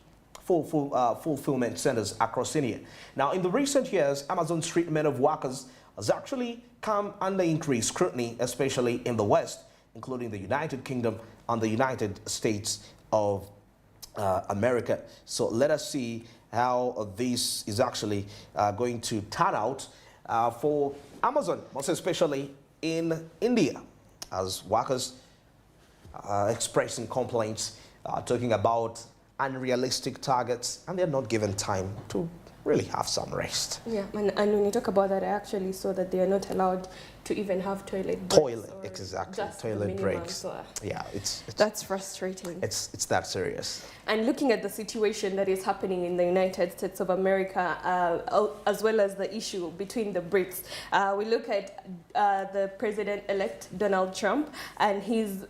[SPEAKER 2] fulfillment centers across India. Now, in the recent years, Amazon's treatment of workers has actually come under increased scrutiny, especially in the West, including the United Kingdom and the United States of America. So let us see how this is actually going to turn out for Amazon, most especially in India, as workers expressing complaints, talking about unrealistic targets, and they're not given time to really have some rest.
[SPEAKER 16] Yeah, and when you talk about that, I actually saw that they are not allowed to even have toilet breaks.
[SPEAKER 2] Exactly.
[SPEAKER 16] Just
[SPEAKER 2] Toilet breaks.
[SPEAKER 16] So
[SPEAKER 2] yeah, it's
[SPEAKER 16] that's frustrating.
[SPEAKER 2] It's that serious.
[SPEAKER 16] And looking at the situation that is happening in the United States of America, as well as the issue between the BRICS, we look at the president-elect Donald Trump and his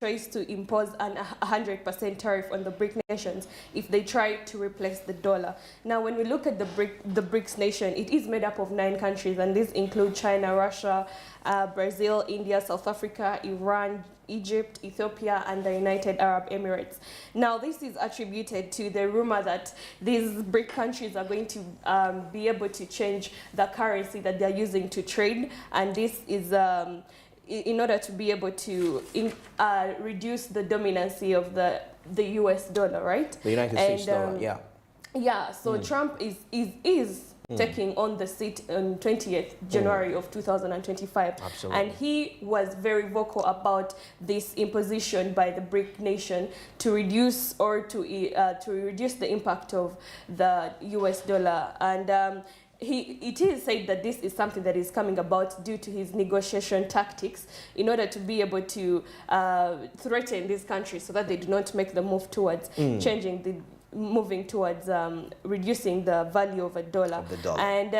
[SPEAKER 16] choice to impose an 100% tariff on the BRIC nations if they try to replace the dollar. Now, when we look at the BRICS nation, it is made up of 9 countries, and these include China, Russia, Brazil, India, South Africa, Iran, Egypt, Ethiopia, and the United Arab Emirates. Now, this is attributed to the rumor that these BRIC countries are going to be able to change the currency that they're using to trade, and this is in order to be able to reduce the dominancy of the US dollar, right?
[SPEAKER 2] The United States dollar, yeah.
[SPEAKER 16] Yeah, so Trump is taking on the seat on 20th January of 2025.
[SPEAKER 2] Absolutely.
[SPEAKER 16] And he was very vocal about this imposition by the BRIC nation to reduce or to reduce the impact of the US dollar. And it is said that this is something that is coming about due to his negotiation tactics in order to be able to threaten these countries so that they do not make the move towards moving towards reducing the value of a dollar. And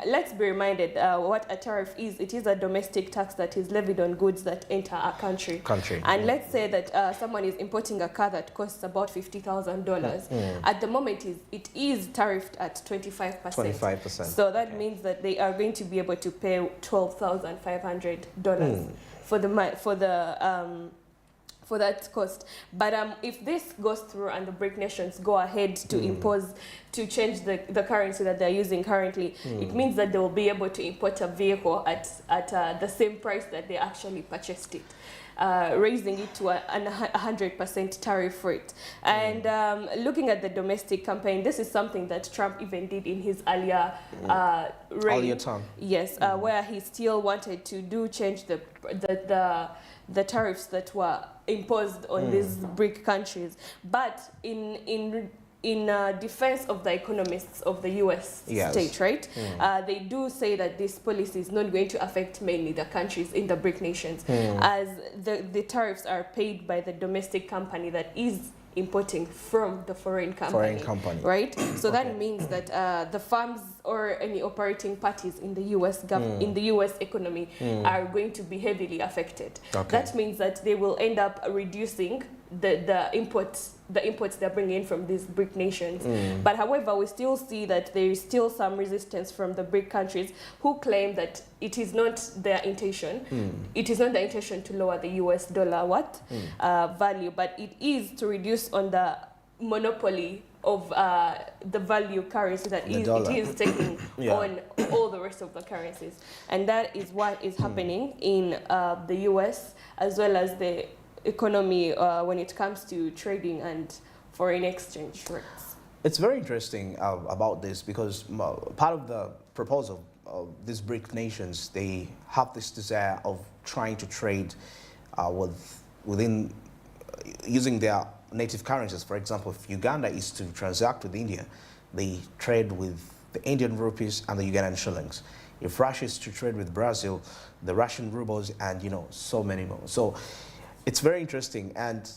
[SPEAKER 16] let's be reminded what a tariff is. It is a domestic tax that is levied on goods that enter a country. And let's say that someone is importing a car that costs about $50,000. At the moment, it is tariffed at 25%.
[SPEAKER 2] 25%.
[SPEAKER 16] So that means that they are going to be able to pay $12,500 for that cost. But if this goes through and the BRIC nations go ahead to change the currency that they're using currently, it means that they will be able to import a vehicle at the same price that they actually purchased it, raising it to a 100% tariff rate. And looking at the domestic campaign, this is something that Trump even did in his earlier reign.
[SPEAKER 2] Time.
[SPEAKER 16] Yes, where he still wanted to change the tariffs that were imposed on these BRIC countries. But in defense of the economists of the US state, right? They do say that this policy is not going to affect mainly the countries in the BRIC nations, as the tariffs are paid by the domestic company that is importing from the foreign company. Right? So that means that the firms or any operating parties in the US in the US economy are going to be heavily affected. That means that they will end up reducing the imports they're bringing in from these BRIC nations. But however, we still see that there is still some resistance from the BRIC countries who claim that it is not their intention. It is not their intention to lower the US dollar value, but it is to reduce on the monopoly of the value currency that it is taking on all the rest of the currencies. And that is what is happening in the US as well as the economy when it comes to trading and foreign exchange rates.
[SPEAKER 2] It's very interesting about this because part of the proposal of these BRIC nations, they have this desire of trying to trade within using their native currencies. For example, if Uganda is to transact with India, they trade with the Indian rupees and the Ugandan shillings. If Russia is to trade with Brazil, the Russian rubles and so many more. So it's very interesting, and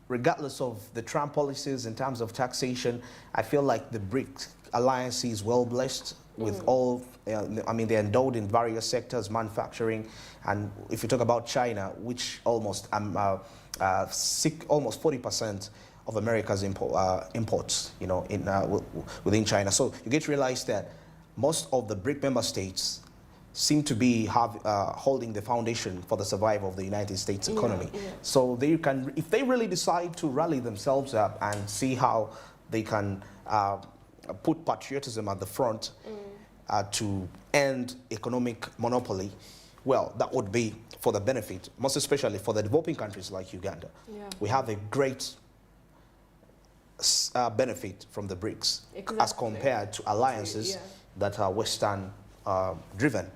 [SPEAKER 2] regardless of the Trump policies in terms of taxation, I feel like the BRIC alliance is well blessed with all, I mean, they're endowed in various sectors, manufacturing, and if you talk about China, which almost 40% of America's imports, within China. So you get to realize that most of the BRIC member states seem to be holding the foundation for the survival of the United States economy. So they can, if they really decide to rally themselves up and see how they can put patriotism at the front to end economic monopoly, well, that would be for the benefit, most especially for the developing countries like Uganda. We have a great benefit from the BRICS as compared to alliances that are Western driven,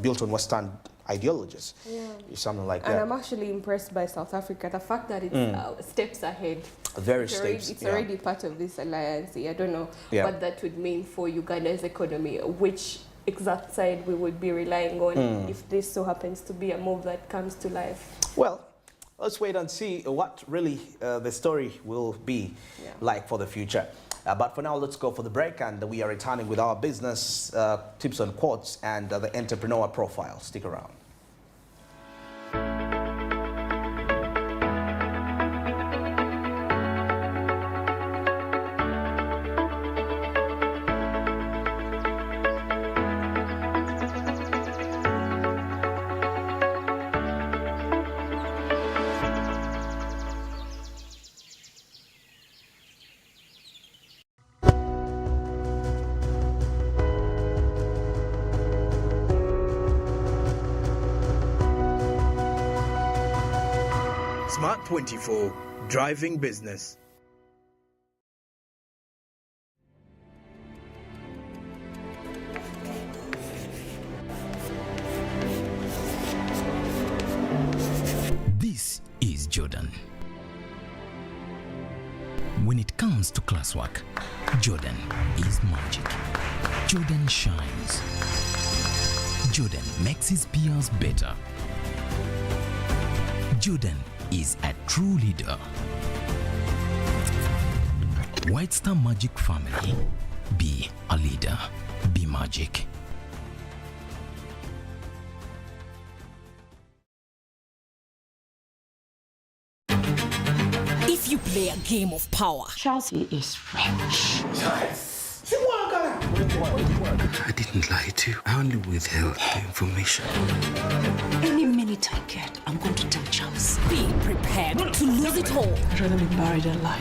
[SPEAKER 2] built on Western ideologies.
[SPEAKER 16] Yeah.
[SPEAKER 2] Something like
[SPEAKER 16] and
[SPEAKER 2] that.
[SPEAKER 16] I'm actually impressed by South Africa. The fact that it's steps ahead. It's already part of this alliance. I don't know what that would mean for Uganda's economy, which exact side we would be relying on if this so happens to be a move that comes to life.
[SPEAKER 2] Well, let's wait and see what really the story will be like for the future. But for now, let's go for the break, and we are returning with our business tips and quotes and the entrepreneur profile. Stick around.
[SPEAKER 1] Smart 24, driving business.
[SPEAKER 17] This is Jordan. When it comes to classwork, Jordan is magic. Jordan shines. Jordan makes his peers better. Jordan is a true leader. White Star Magic family. Be a leader. Be magic.
[SPEAKER 7] If you play a game of power,
[SPEAKER 8] Chelsea is French.
[SPEAKER 9] I didn't lie to you. I only withheld the information.
[SPEAKER 8] Any minute I get, I'm going to tell Charles.
[SPEAKER 7] be prepared to lose it all.
[SPEAKER 8] I'd rather be buried alive.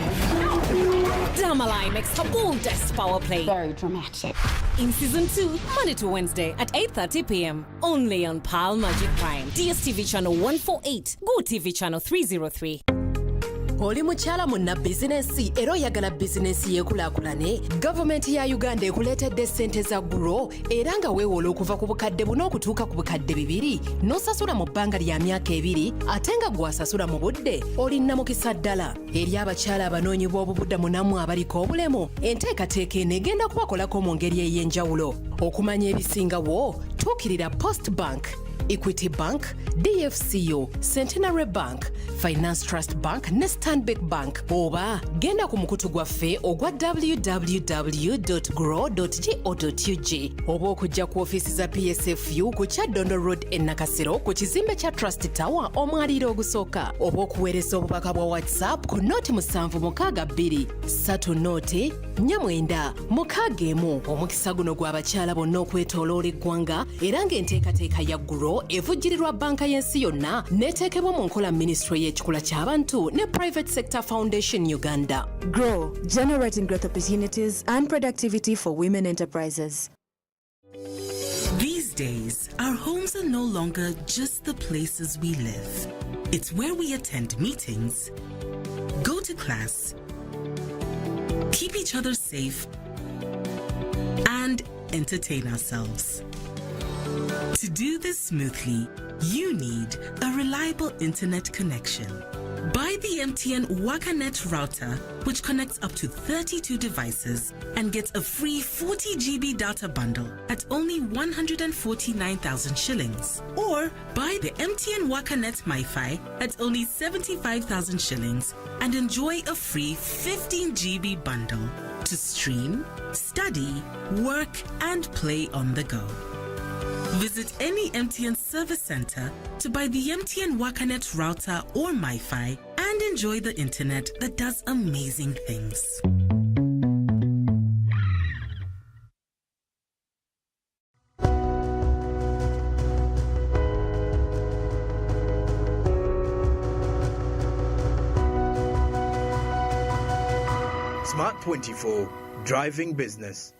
[SPEAKER 7] Damalai makes her boldest power play.
[SPEAKER 8] Very dramatic.
[SPEAKER 7] In season 2, Monday to Wednesday at 8:30 p.m. Only on Pal Magic Prime. DSTV channel 148. Go TV channel 303.
[SPEAKER 18] Oli mukyala munna bizinesi era oyagala bizinesi yekulaakulane. Gavumenti ya Uganda ekuleetedde ssente za Grow era nga weewola okuva ku bukadde buno okutuuka ku bukadde 2 n'osasula mu bbanga lya myaka 2 ate nga gw'asasula mu budde olinna mukisa ddala. Eri abakyala abanoonyi b'obubuddamu nammwe abaliko obulemu enteekateeka eno egenda kubakolako mu ngeri ey'enjawulo. Okumanya ebisingawo tuukirira Post Bank, Equity Bank, DFCO, Centenary Bank, Finance Trust Bank ne Stanbic Bank oba genda ku mukutu gwaffe ogwa www.grow.go.ug oba okujja ku ofiisi za PSFU ku Kyaddondo Road e Nakasero ku kizimbe kya Trust Tower omwaliiro ogusooka oba okuweereza obubaka bwa WhatsApp ku nooti 762 3 nooti 4961. Omukisa guno gw'abakyala bonna okwetooloola eggwanga era ng'enteekateeka ya Grow evujjirirwa banka y'ensi yonna n'eteekebwa mu nkola minisitule y'ekikula ky'abantu ne Private Sector Foundation Uganda.
[SPEAKER 6] Grow, generating growth opportunities and productivity for women enterprises.
[SPEAKER 4] These days, our homes are no longer just the places we live. It's where we attend meetings, go to class, keep each other safe, and entertain ourselves. To do this smoothly, you need a reliable internet connection. Buy the MTN WakaNet router, which connects up to 32 devices and gets a free 40 GB data bundle at only 149,000 shillings. Or buy the MTN WakaNet MiFi at only 75,000 shillings and enjoy a free 15 GB bundle to stream, study, work, and play on the go. Visit any MTN service center to buy the MTN WakaNet router or MiFi and enjoy the internet that does amazing things.
[SPEAKER 1] Smart 24, driving business.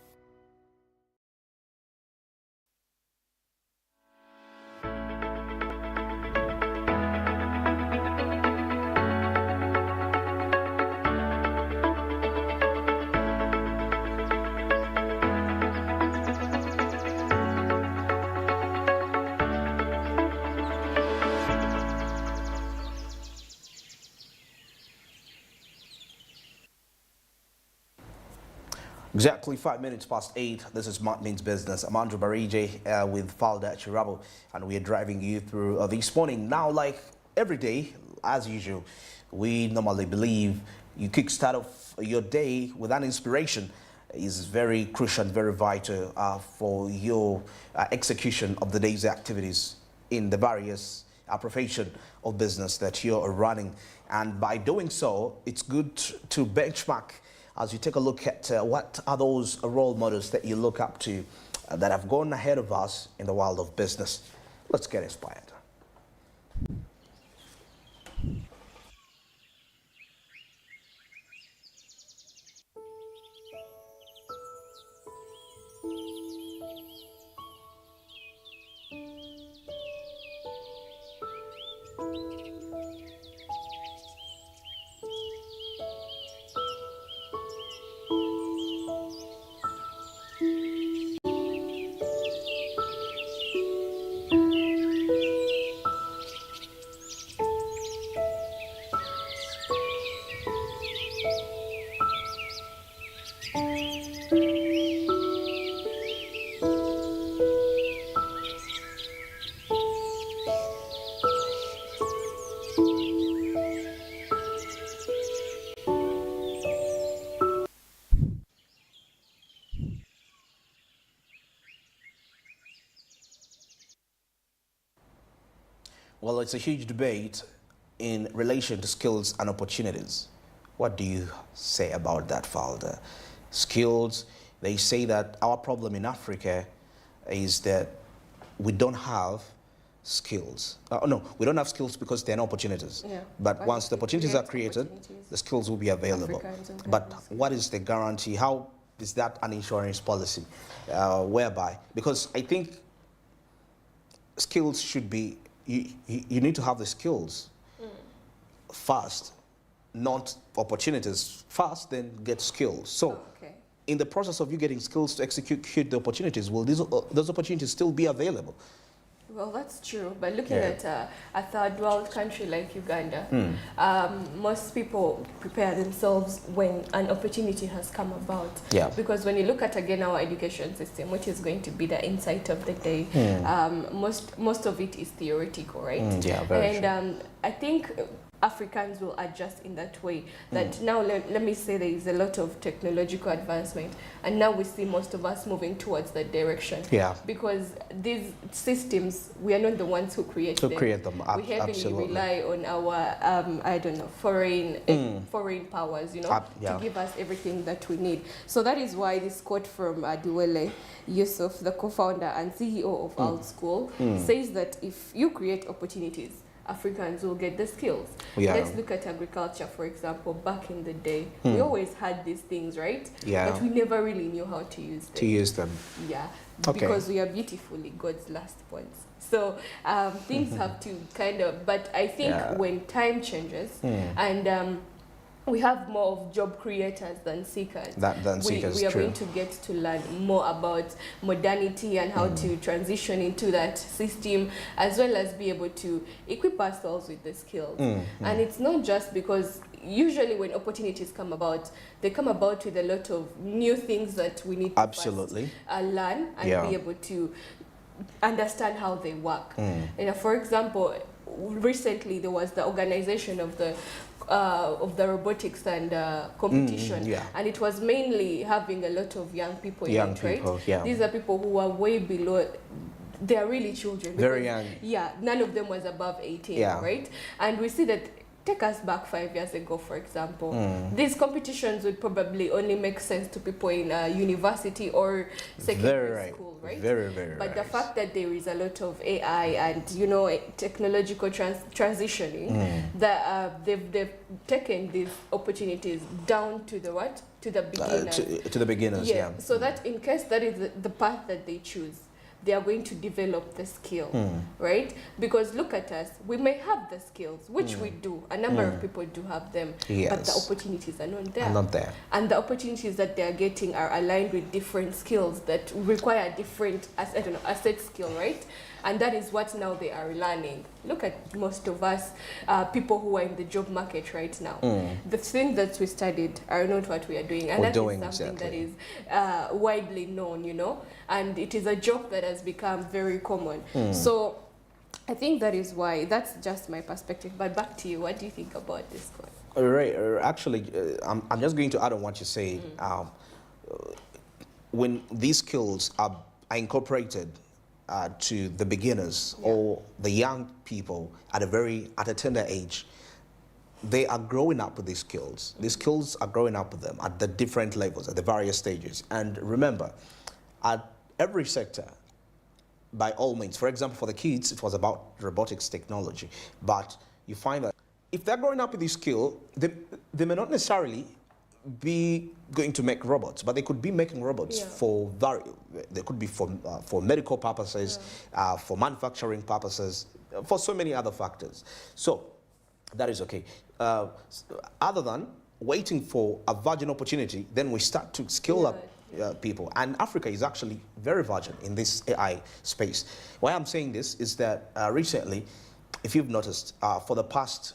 [SPEAKER 2] Exactly 5 minutes past 8. This is Smart Means Business. I'm Andrew Barije with Falda Chirabo, and we are driving you through this morning. Now, like every day, as usual, we normally believe you kickstart off your day with an inspiration is very crucial and very vital for your execution of the day's activities in the various profession of business that you're running. And by doing so, it's good to benchmark as you take a look at what are those role models that you look up to that have gone ahead of us in the world of business. Let's get inspired. Well, it's a huge debate in relation to skills and opportunities. What do you say about that, Falda? Skills, they say that our problem in Africa is that we don't have skills. No, we don't have skills because there are no opportunities.
[SPEAKER 16] Yeah.
[SPEAKER 2] But once the opportunities are created, the skills will be available. But what is the guarantee? How is that an insurance policy whereby? Because I think skills should be, you need to have the skills first, not opportunities first, then get skills. So in the process of you getting skills to execute the opportunities, will those opportunities still be available?
[SPEAKER 16] Well, that's true. But looking at a third world country like Uganda, most people prepare themselves when an opportunity has come about.
[SPEAKER 2] Yeah.
[SPEAKER 16] Because when you look at, again, our education system, which is going to be the insight of the day, most of it is theoretical, right?
[SPEAKER 2] Yeah, very true.
[SPEAKER 16] I think Africans will adjust in that way. That now, let me say, there is a lot of technological advancement, and now we see most of us moving towards that direction.
[SPEAKER 2] Yeah.
[SPEAKER 16] Because these systems, we are not the ones who create them. We heavily rely on our, I don't know, foreign powers, you know, to give us everything that we need. So that is why this quote from Adiwele Yusuf, the co-founder and CEO of Alt School, says that if you create opportunities, Africans will get the skills.
[SPEAKER 2] Yeah.
[SPEAKER 16] Let's look at agriculture, for example. Back in the day, we always had these things, right?
[SPEAKER 2] Yeah.
[SPEAKER 16] But we never really knew how to use them. Yeah.
[SPEAKER 2] Okay.
[SPEAKER 16] Because we are beautifully God's last ones. So things have to kind of, but I think when time changes and we have more of job creators than seekers. We are going to get to learn more about modernity and how to transition into that system, as well as be able to equip ourselves with the skills. And it's not just because usually when opportunities come about, they come about with a lot of new things that we need to first, learn and be able to understand how they work. For example, recently there was the organization of the robotics and competition, and it was mainly having a lot of young people in it, right? These are people who are way below, they are really children.
[SPEAKER 2] Very young.
[SPEAKER 16] Yeah, none of them was above 18, right? And we see that, take us back 5 years ago, for example, these competitions would probably only make sense to people in university or secondary school, right? But the fact that there is a lot of AI and, you know, technological transitioning, that they've taken these opportunities down to the what? To the beginners.
[SPEAKER 2] To the beginners, yeah.
[SPEAKER 16] So that in case that is the path that they choose, they are going to develop the skill, right? Because look at us, we may have the skills, which we do. A number of people do have them, but the opportunities are not there. And the opportunities that they are getting are aligned with different skills that require different, asset skill, right? And that is what now they are learning. Look at most of us, people who are in the job market right now. The thing that we studied are not what we are doing. And that is something that is widely known, you know. And it is a job that has become very common. So I think that is why, that's just my perspective. But back to you, what do you think about this one?
[SPEAKER 2] Right. Actually, I'm just going to add on what you say. When these skills are incorporated to the beginners or the young people at a tender age, they are growing up with these skills. These skills are growing up with them at the different levels, at the various stages. And remember, at every sector, by all means, for example, for the kids, it was about robotics technology. But you find that if they're growing up with this skill, they may not necessarily be going to make robots, but they could be making robots for they could be for medical purposes, for manufacturing purposes, for so many other factors. So that is okay. Other than waiting for a virgin opportunity, then we start to skill up people. And Africa is actually very virgin in this AI space. Why I'm saying this is that recently, if you've noticed, for the past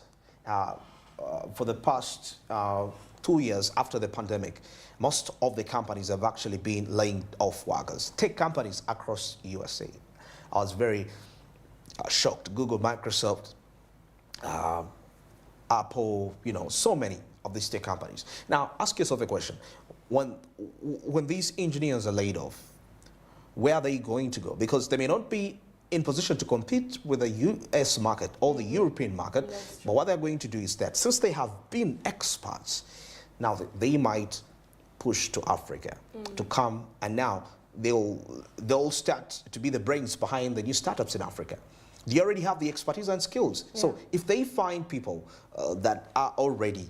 [SPEAKER 2] 2 years after the pandemic, most of the companies have actually been laying off workers. Tech companies across USA. I was very shocked. Google, Microsoft, Apple, you know, so many of these tech companies. Now, ask yourself a question. When these engineers are laid off, where are they going to go? Because they may not be in position to compete with the US market or the European market, but what they're going to do is that since they have been experts, now they might push to Africa to come, and now they'll start to be the brains behind the new startups in Africa. They already have the expertise and skills. So if they find people that are already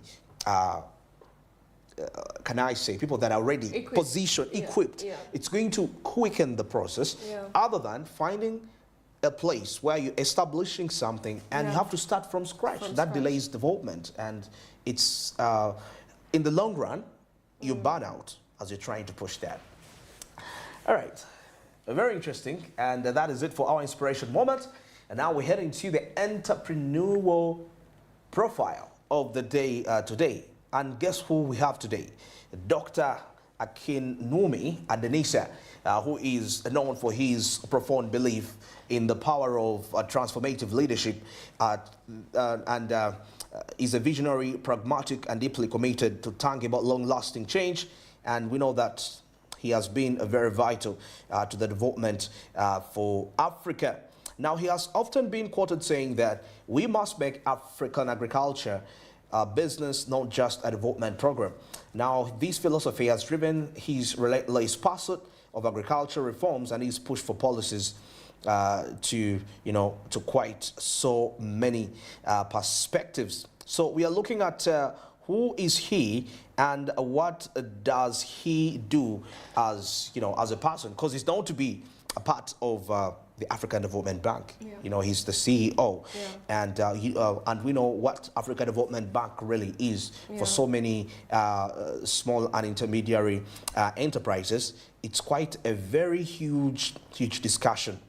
[SPEAKER 2] can I say, people that are already positioned, equipped, it's going to quicken the process, other than finding a place where you're establishing something and you have to start from scratch. That delays development, and it's, in the long run, you burn out as you're trying to push that. All right, very interesting, and that is it for our inspiration moment. And now we're heading to the entrepreneurial profile of the day today. And guess who we have today? Dr. Akinwumi Adenisa, who is known for his profound belief in the power of transformative leadership, and is a visionary, pragmatic, and deeply committed to tangible, long-lasting change. And we know that he has been very vital to the development for Africa. Now, he has often been quoted saying that we must make African agriculture business, not just a development program. Now, this philosophy has driven his relentless pursuit of agriculture reforms and his push for policies to quite so many perspectives. So we are looking at who is he and what does he do as a person, because he's known to be a part of the African Development Bank. He's the CEO, and we know what African Development Bank really is for so many small and intermediary enterprises. It's quite a very huge discussion.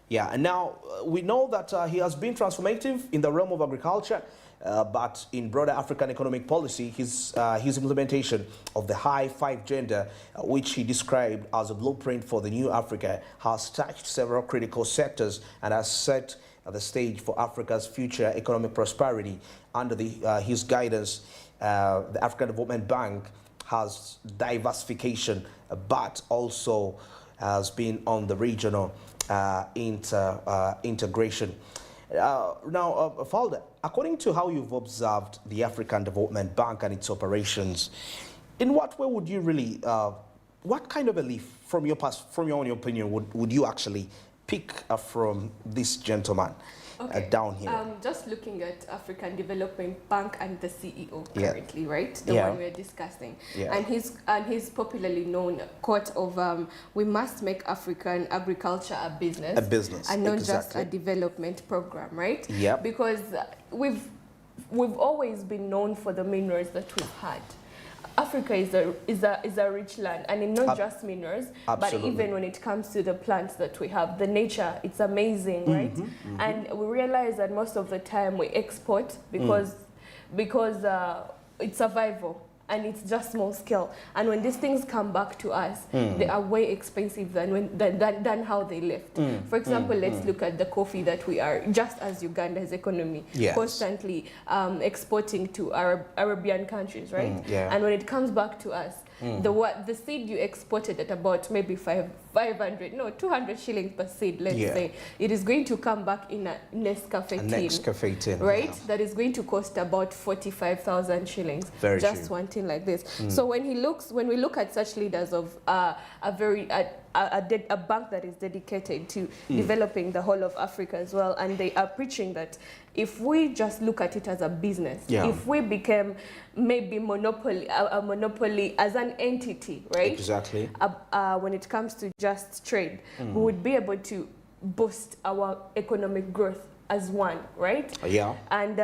[SPEAKER 2] Yeah, and now we know that he has been transformative in the realm of agriculture, but in broader African economic policy, his implementation of the High Five Agenda, which he described as a blueprint for the new Africa, has touched several critical sectors and has set the stage for Africa's future economic prosperity. Under his guidance, the African Development Bank has diversification, but also has been on the regional integration. Now, Falda, according to how you've observed the African Development Bank and its operations, in what way would you really, what kind of a leaf, from your own opinion, would you actually pick from this gentleman down here?
[SPEAKER 16] Just looking at African Development Bank and the CEO currently, right? The one we're discussing. And his popularly known quote of we must make African agriculture a business. And not just a development program, right? Because we've always been known for the minerals that we've had. Africa is a rich land, and in not just minerals,
[SPEAKER 2] absolutely.
[SPEAKER 16] but even when it comes to the plants that we have, the nature, it's amazing, right? And we realize that most of the time we export because it's survival. And it's just small scale. And when these things come back to us, they are way expensive than how they left. For example, let's look at the coffee that we are, just as Uganda's economy, constantly exporting to Arabian countries, right? And when it comes back to us, the seed you exported at about maybe 200 shillings per seed, let's say, it is going to come back in a Nescafe tin, right? That is going to cost about 45,000 shillings.
[SPEAKER 2] Very
[SPEAKER 16] just
[SPEAKER 2] true.
[SPEAKER 16] one thing like this. So when we look at such leaders of a bank that is dedicated to developing the whole of Africa as well, and they are preaching that if we just look at it as a business, if we became maybe a monopoly as an entity, right?
[SPEAKER 2] Exactly.
[SPEAKER 16] When it comes to just trade, we would be able to boost our economic growth as one, right? And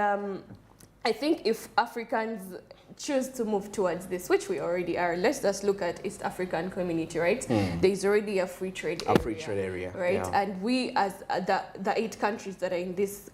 [SPEAKER 16] I think if Africans choose to move towards this, which we already are, let's just look at East African community, right? There's already a free trade area. Right? And we, as the 8 countries that are in this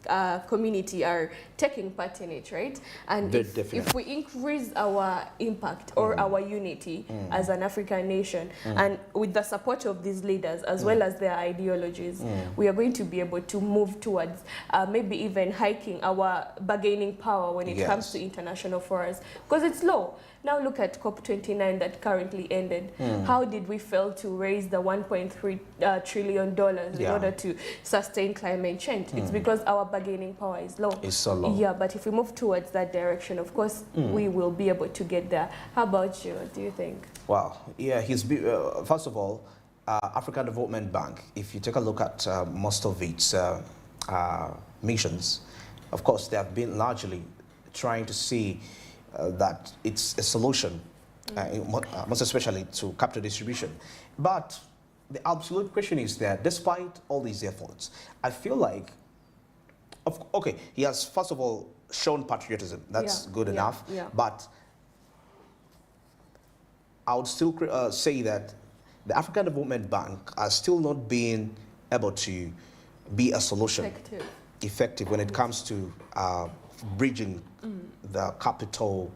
[SPEAKER 16] community, are taking part in it, right? And if we increase our impact or our unity as an African nation, and with the support of these leaders, as well as their ideologies, we are going to be able to move towards maybe even hiking our bargaining power when it comes to international forums. Because it's low. Now look at COP29 that currently ended. How did we fail to raise the $1.3 trillion in order to sustain climate change? It's because our bargaining power is low.
[SPEAKER 2] It's so low.
[SPEAKER 16] Yeah, but if we move towards that direction, of course, we will be able to get there. How about you? What do you think?
[SPEAKER 2] Wow. Yeah, first of all, African Development Bank, if you take a look at most of its missions, of course, they have been largely trying to see that it's a solution, most especially to capital distribution. But the absolute question is that despite all these efforts, I feel like, okay, he has first of all shown patriotism. That's good enough. But I would still say that the African Development Bank has still not been able to be a solution effective when it comes to bridging the capital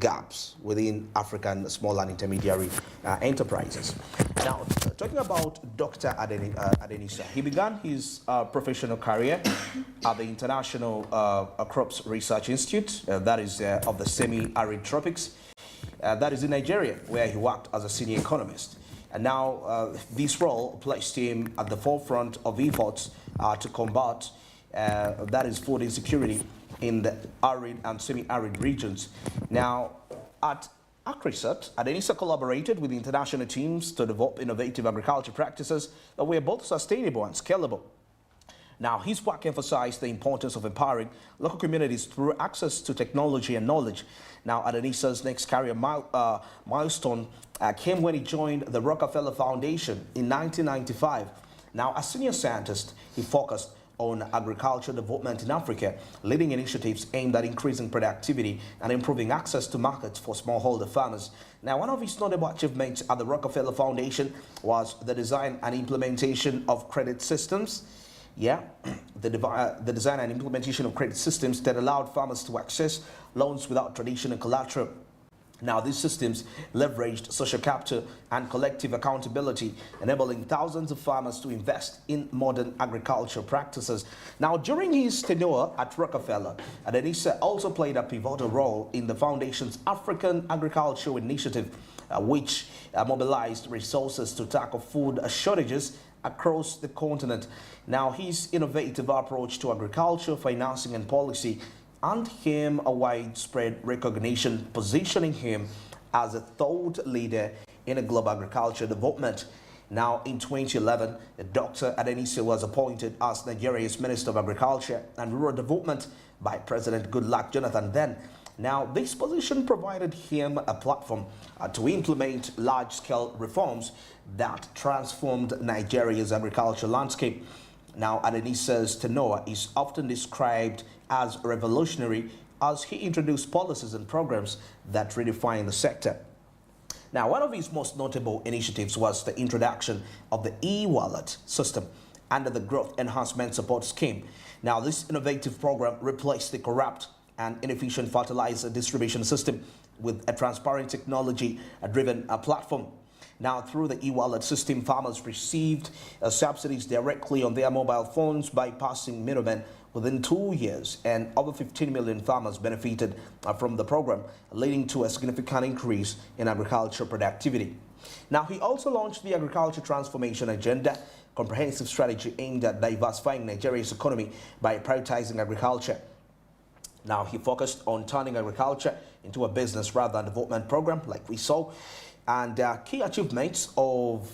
[SPEAKER 2] gaps within African small and intermediary enterprises. Now, talking about Dr. Adenisa, he began his professional career at the International Crops Research Institute, that is of the semi-arid tropics, that is in Nigeria, where he worked as a senior economist. And now this role placed him at the forefront of efforts to combat that is food insecurity in the arid and semi-arid regions. Now, at AgriSat, Adenisa collaborated with international teams to develop innovative agriculture practices that were both sustainable and scalable. Now, his work emphasized the importance of empowering local communities through access to technology and knowledge. Now, Adenisa's next career milestone came when he joined the Rockefeller Foundation in 1995. Now, as senior scientist, he focused on agricultural development in Africa, leading initiatives aimed at increasing productivity and improving access to markets for smallholder farmers. Now, one of his notable achievements at the Rockefeller Foundation was the design and implementation of credit systems. The design and implementation of credit systems that allowed farmers to access loans without traditional collateral. Now, these systems leveraged social capital and collective accountability, enabling thousands of farmers to invest in modern agricultural practices. Now, during his tenure at Rockefeller, Adenisa also played a pivotal role in the foundation's African Agricultural Initiative, which mobilized resources to tackle food shortages across the continent. Now, his innovative approach to agriculture, financing, and policy earned him a widespread recognition, positioning him as a thought leader in a global agriculture development. Now, in 2011, Dr. Adenisa was appointed as Nigeria's Minister of Agriculture and Rural Development by President Goodluck Jonathan then. Now, this position provided him a platform to implement large-scale reforms that transformed Nigeria's agricultural landscape. Now, Adenisa's tenure is often described as revolutionary as he introduced policies and programs that redefine the sector. Now, one of his most notable initiatives was the introduction of the e-wallet system under the Growth Enhancement Support Scheme. Now, this innovative program replaced the corrupt and inefficient fertilizer distribution system with a transparent technology-driven platform. Now, through the e-wallet system, farmers received subsidies directly on their mobile phones, bypassing middlemen within 2 years, and over 15 million farmers benefited from the program, leading to a significant increase in agricultural productivity. Now, he also launched the Agriculture Transformation Agenda, comprehensive strategy aimed at diversifying Nigeria's economy by prioritizing agriculture. Now, he focused on turning agriculture into a business rather than a development program, like we saw. And key achievements of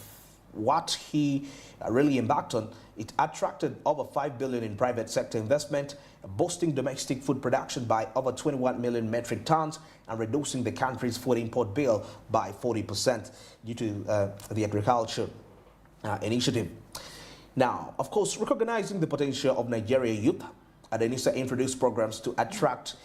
[SPEAKER 2] what he really embarked on, it attracted over 5 billion in private sector investment, boosting domestic food production by over 21 million metric tons, and reducing the country's food import bill by 40% due to the agriculture initiative. Now, of course, recognizing the potential of Nigeria youth, Adenisa introduced programs to attract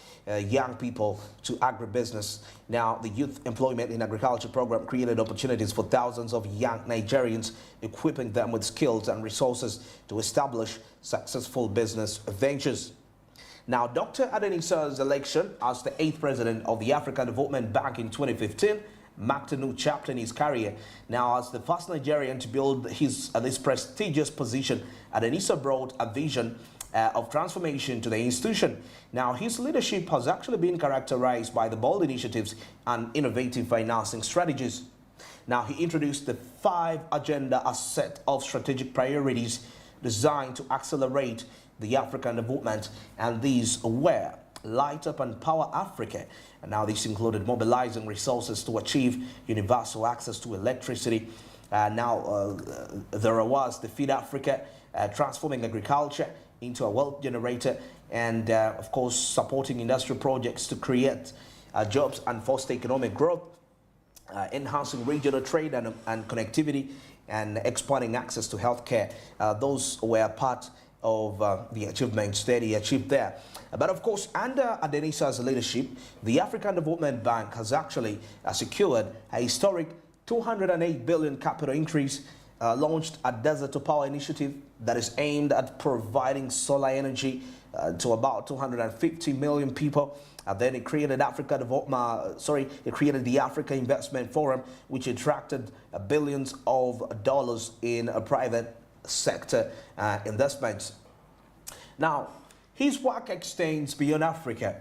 [SPEAKER 2] young people to agribusiness. Now, the Youth Employment in Agriculture program created opportunities for thousands of young Nigerians, equipping them with skills and resources to establish successful business ventures. Now, Dr. Adenisa's election as the 8th president of the African Development Bank in 2015 marked a new chapter in his career. Now, as the first Nigerian to build this prestigious position, Adenisa brought a vision of transformation to the institution. Now, his leadership has actually been characterized by the bold initiatives and innovative financing strategies. Now, he introduced the 5 agenda, a set of strategic priorities designed to accelerate the African development, and these were Light Up and Power Africa. And now this included mobilizing resources to achieve universal access to electricity. There was the Feed Africa, transforming agriculture into a wealth generator, and of course supporting industrial projects to create jobs and foster economic growth, enhancing regional trade and connectivity, and expanding access to healthcare. Those were part of the achievements that he achieved there. But of course, under Adenisa's leadership, the African Development Bank has actually secured a historic 208 billion capital increase, launched a Desert to Power initiative that is aimed at providing solar energy to about 250 million people. Then it created it created the Africa Investment Forum, which attracted billions of dollars in private sector investments. Now, his work extends beyond Africa.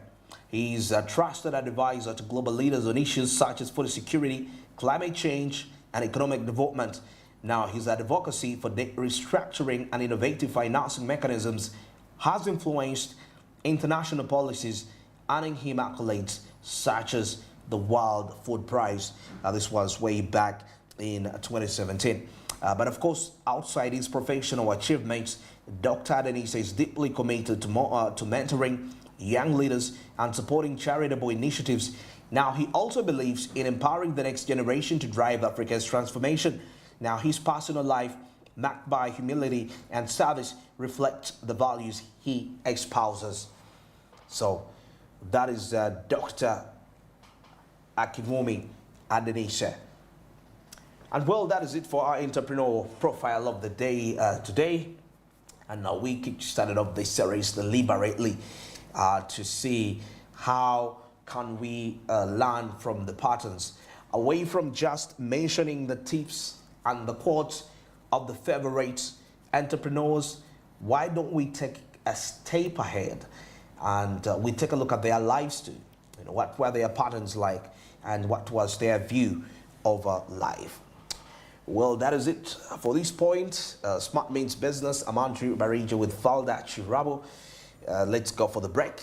[SPEAKER 2] He's a trusted advisor to global leaders on issues such as food security, climate change, and economic development. Now, his advocacy for restructuring and innovative financing mechanisms has influenced international policies, earning him accolades such as the World Food Prize. This was way back in 2017. But of course, outside his professional achievements, Dr. Adenisa is deeply committed to mentoring young leaders and supporting charitable initiatives. Now, he also believes in empowering the next generation to drive Africa's transformation. Now, his personal life, marked by humility and service, reflects the values he espouses. So, that is Dr. Akimomi Adenisa. And well, that is it for our entrepreneur profile of the day today. And now we kick started off this series deliberately to see how can we learn from the patterns, away from just mentioning the tips and the quotes of the favorite entrepreneurs. Why don't we take a step ahead and we take a look at their lives too? You know, what were their patterns like, and what was their view of life? Well, that is it for this point. Smart Means Business. I'm Andrew Barija with Falda Chirabo. Let's go for the break,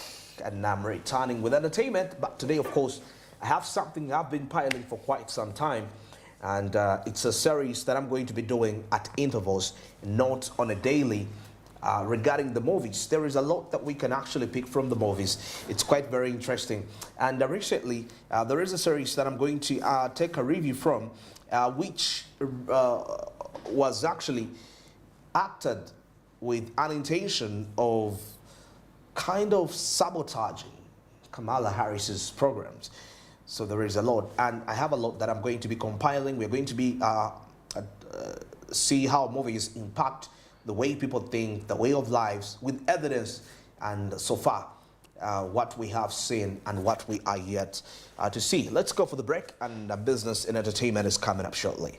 [SPEAKER 2] and I'm returning with entertainment. But today, of course, I have something I've been piloting for quite some time, and it's a series that I'm going to be doing at intervals, not on a daily. Regarding the movies, there is a lot that we can actually pick from the movies. It's quite very interesting. And recently, there is a series that I'm going to take a review from, which was actually acted with an intention of kind of sabotaging, Kamala Harris's programs. So there is a lot, and I have a lot that I'm going to be compiling. We're going to be see how movies impact the way people think, the way of lives, with evidence, and so far what we have seen and what we are yet to see. Let's go for the break, and business and entertainment is coming up shortly.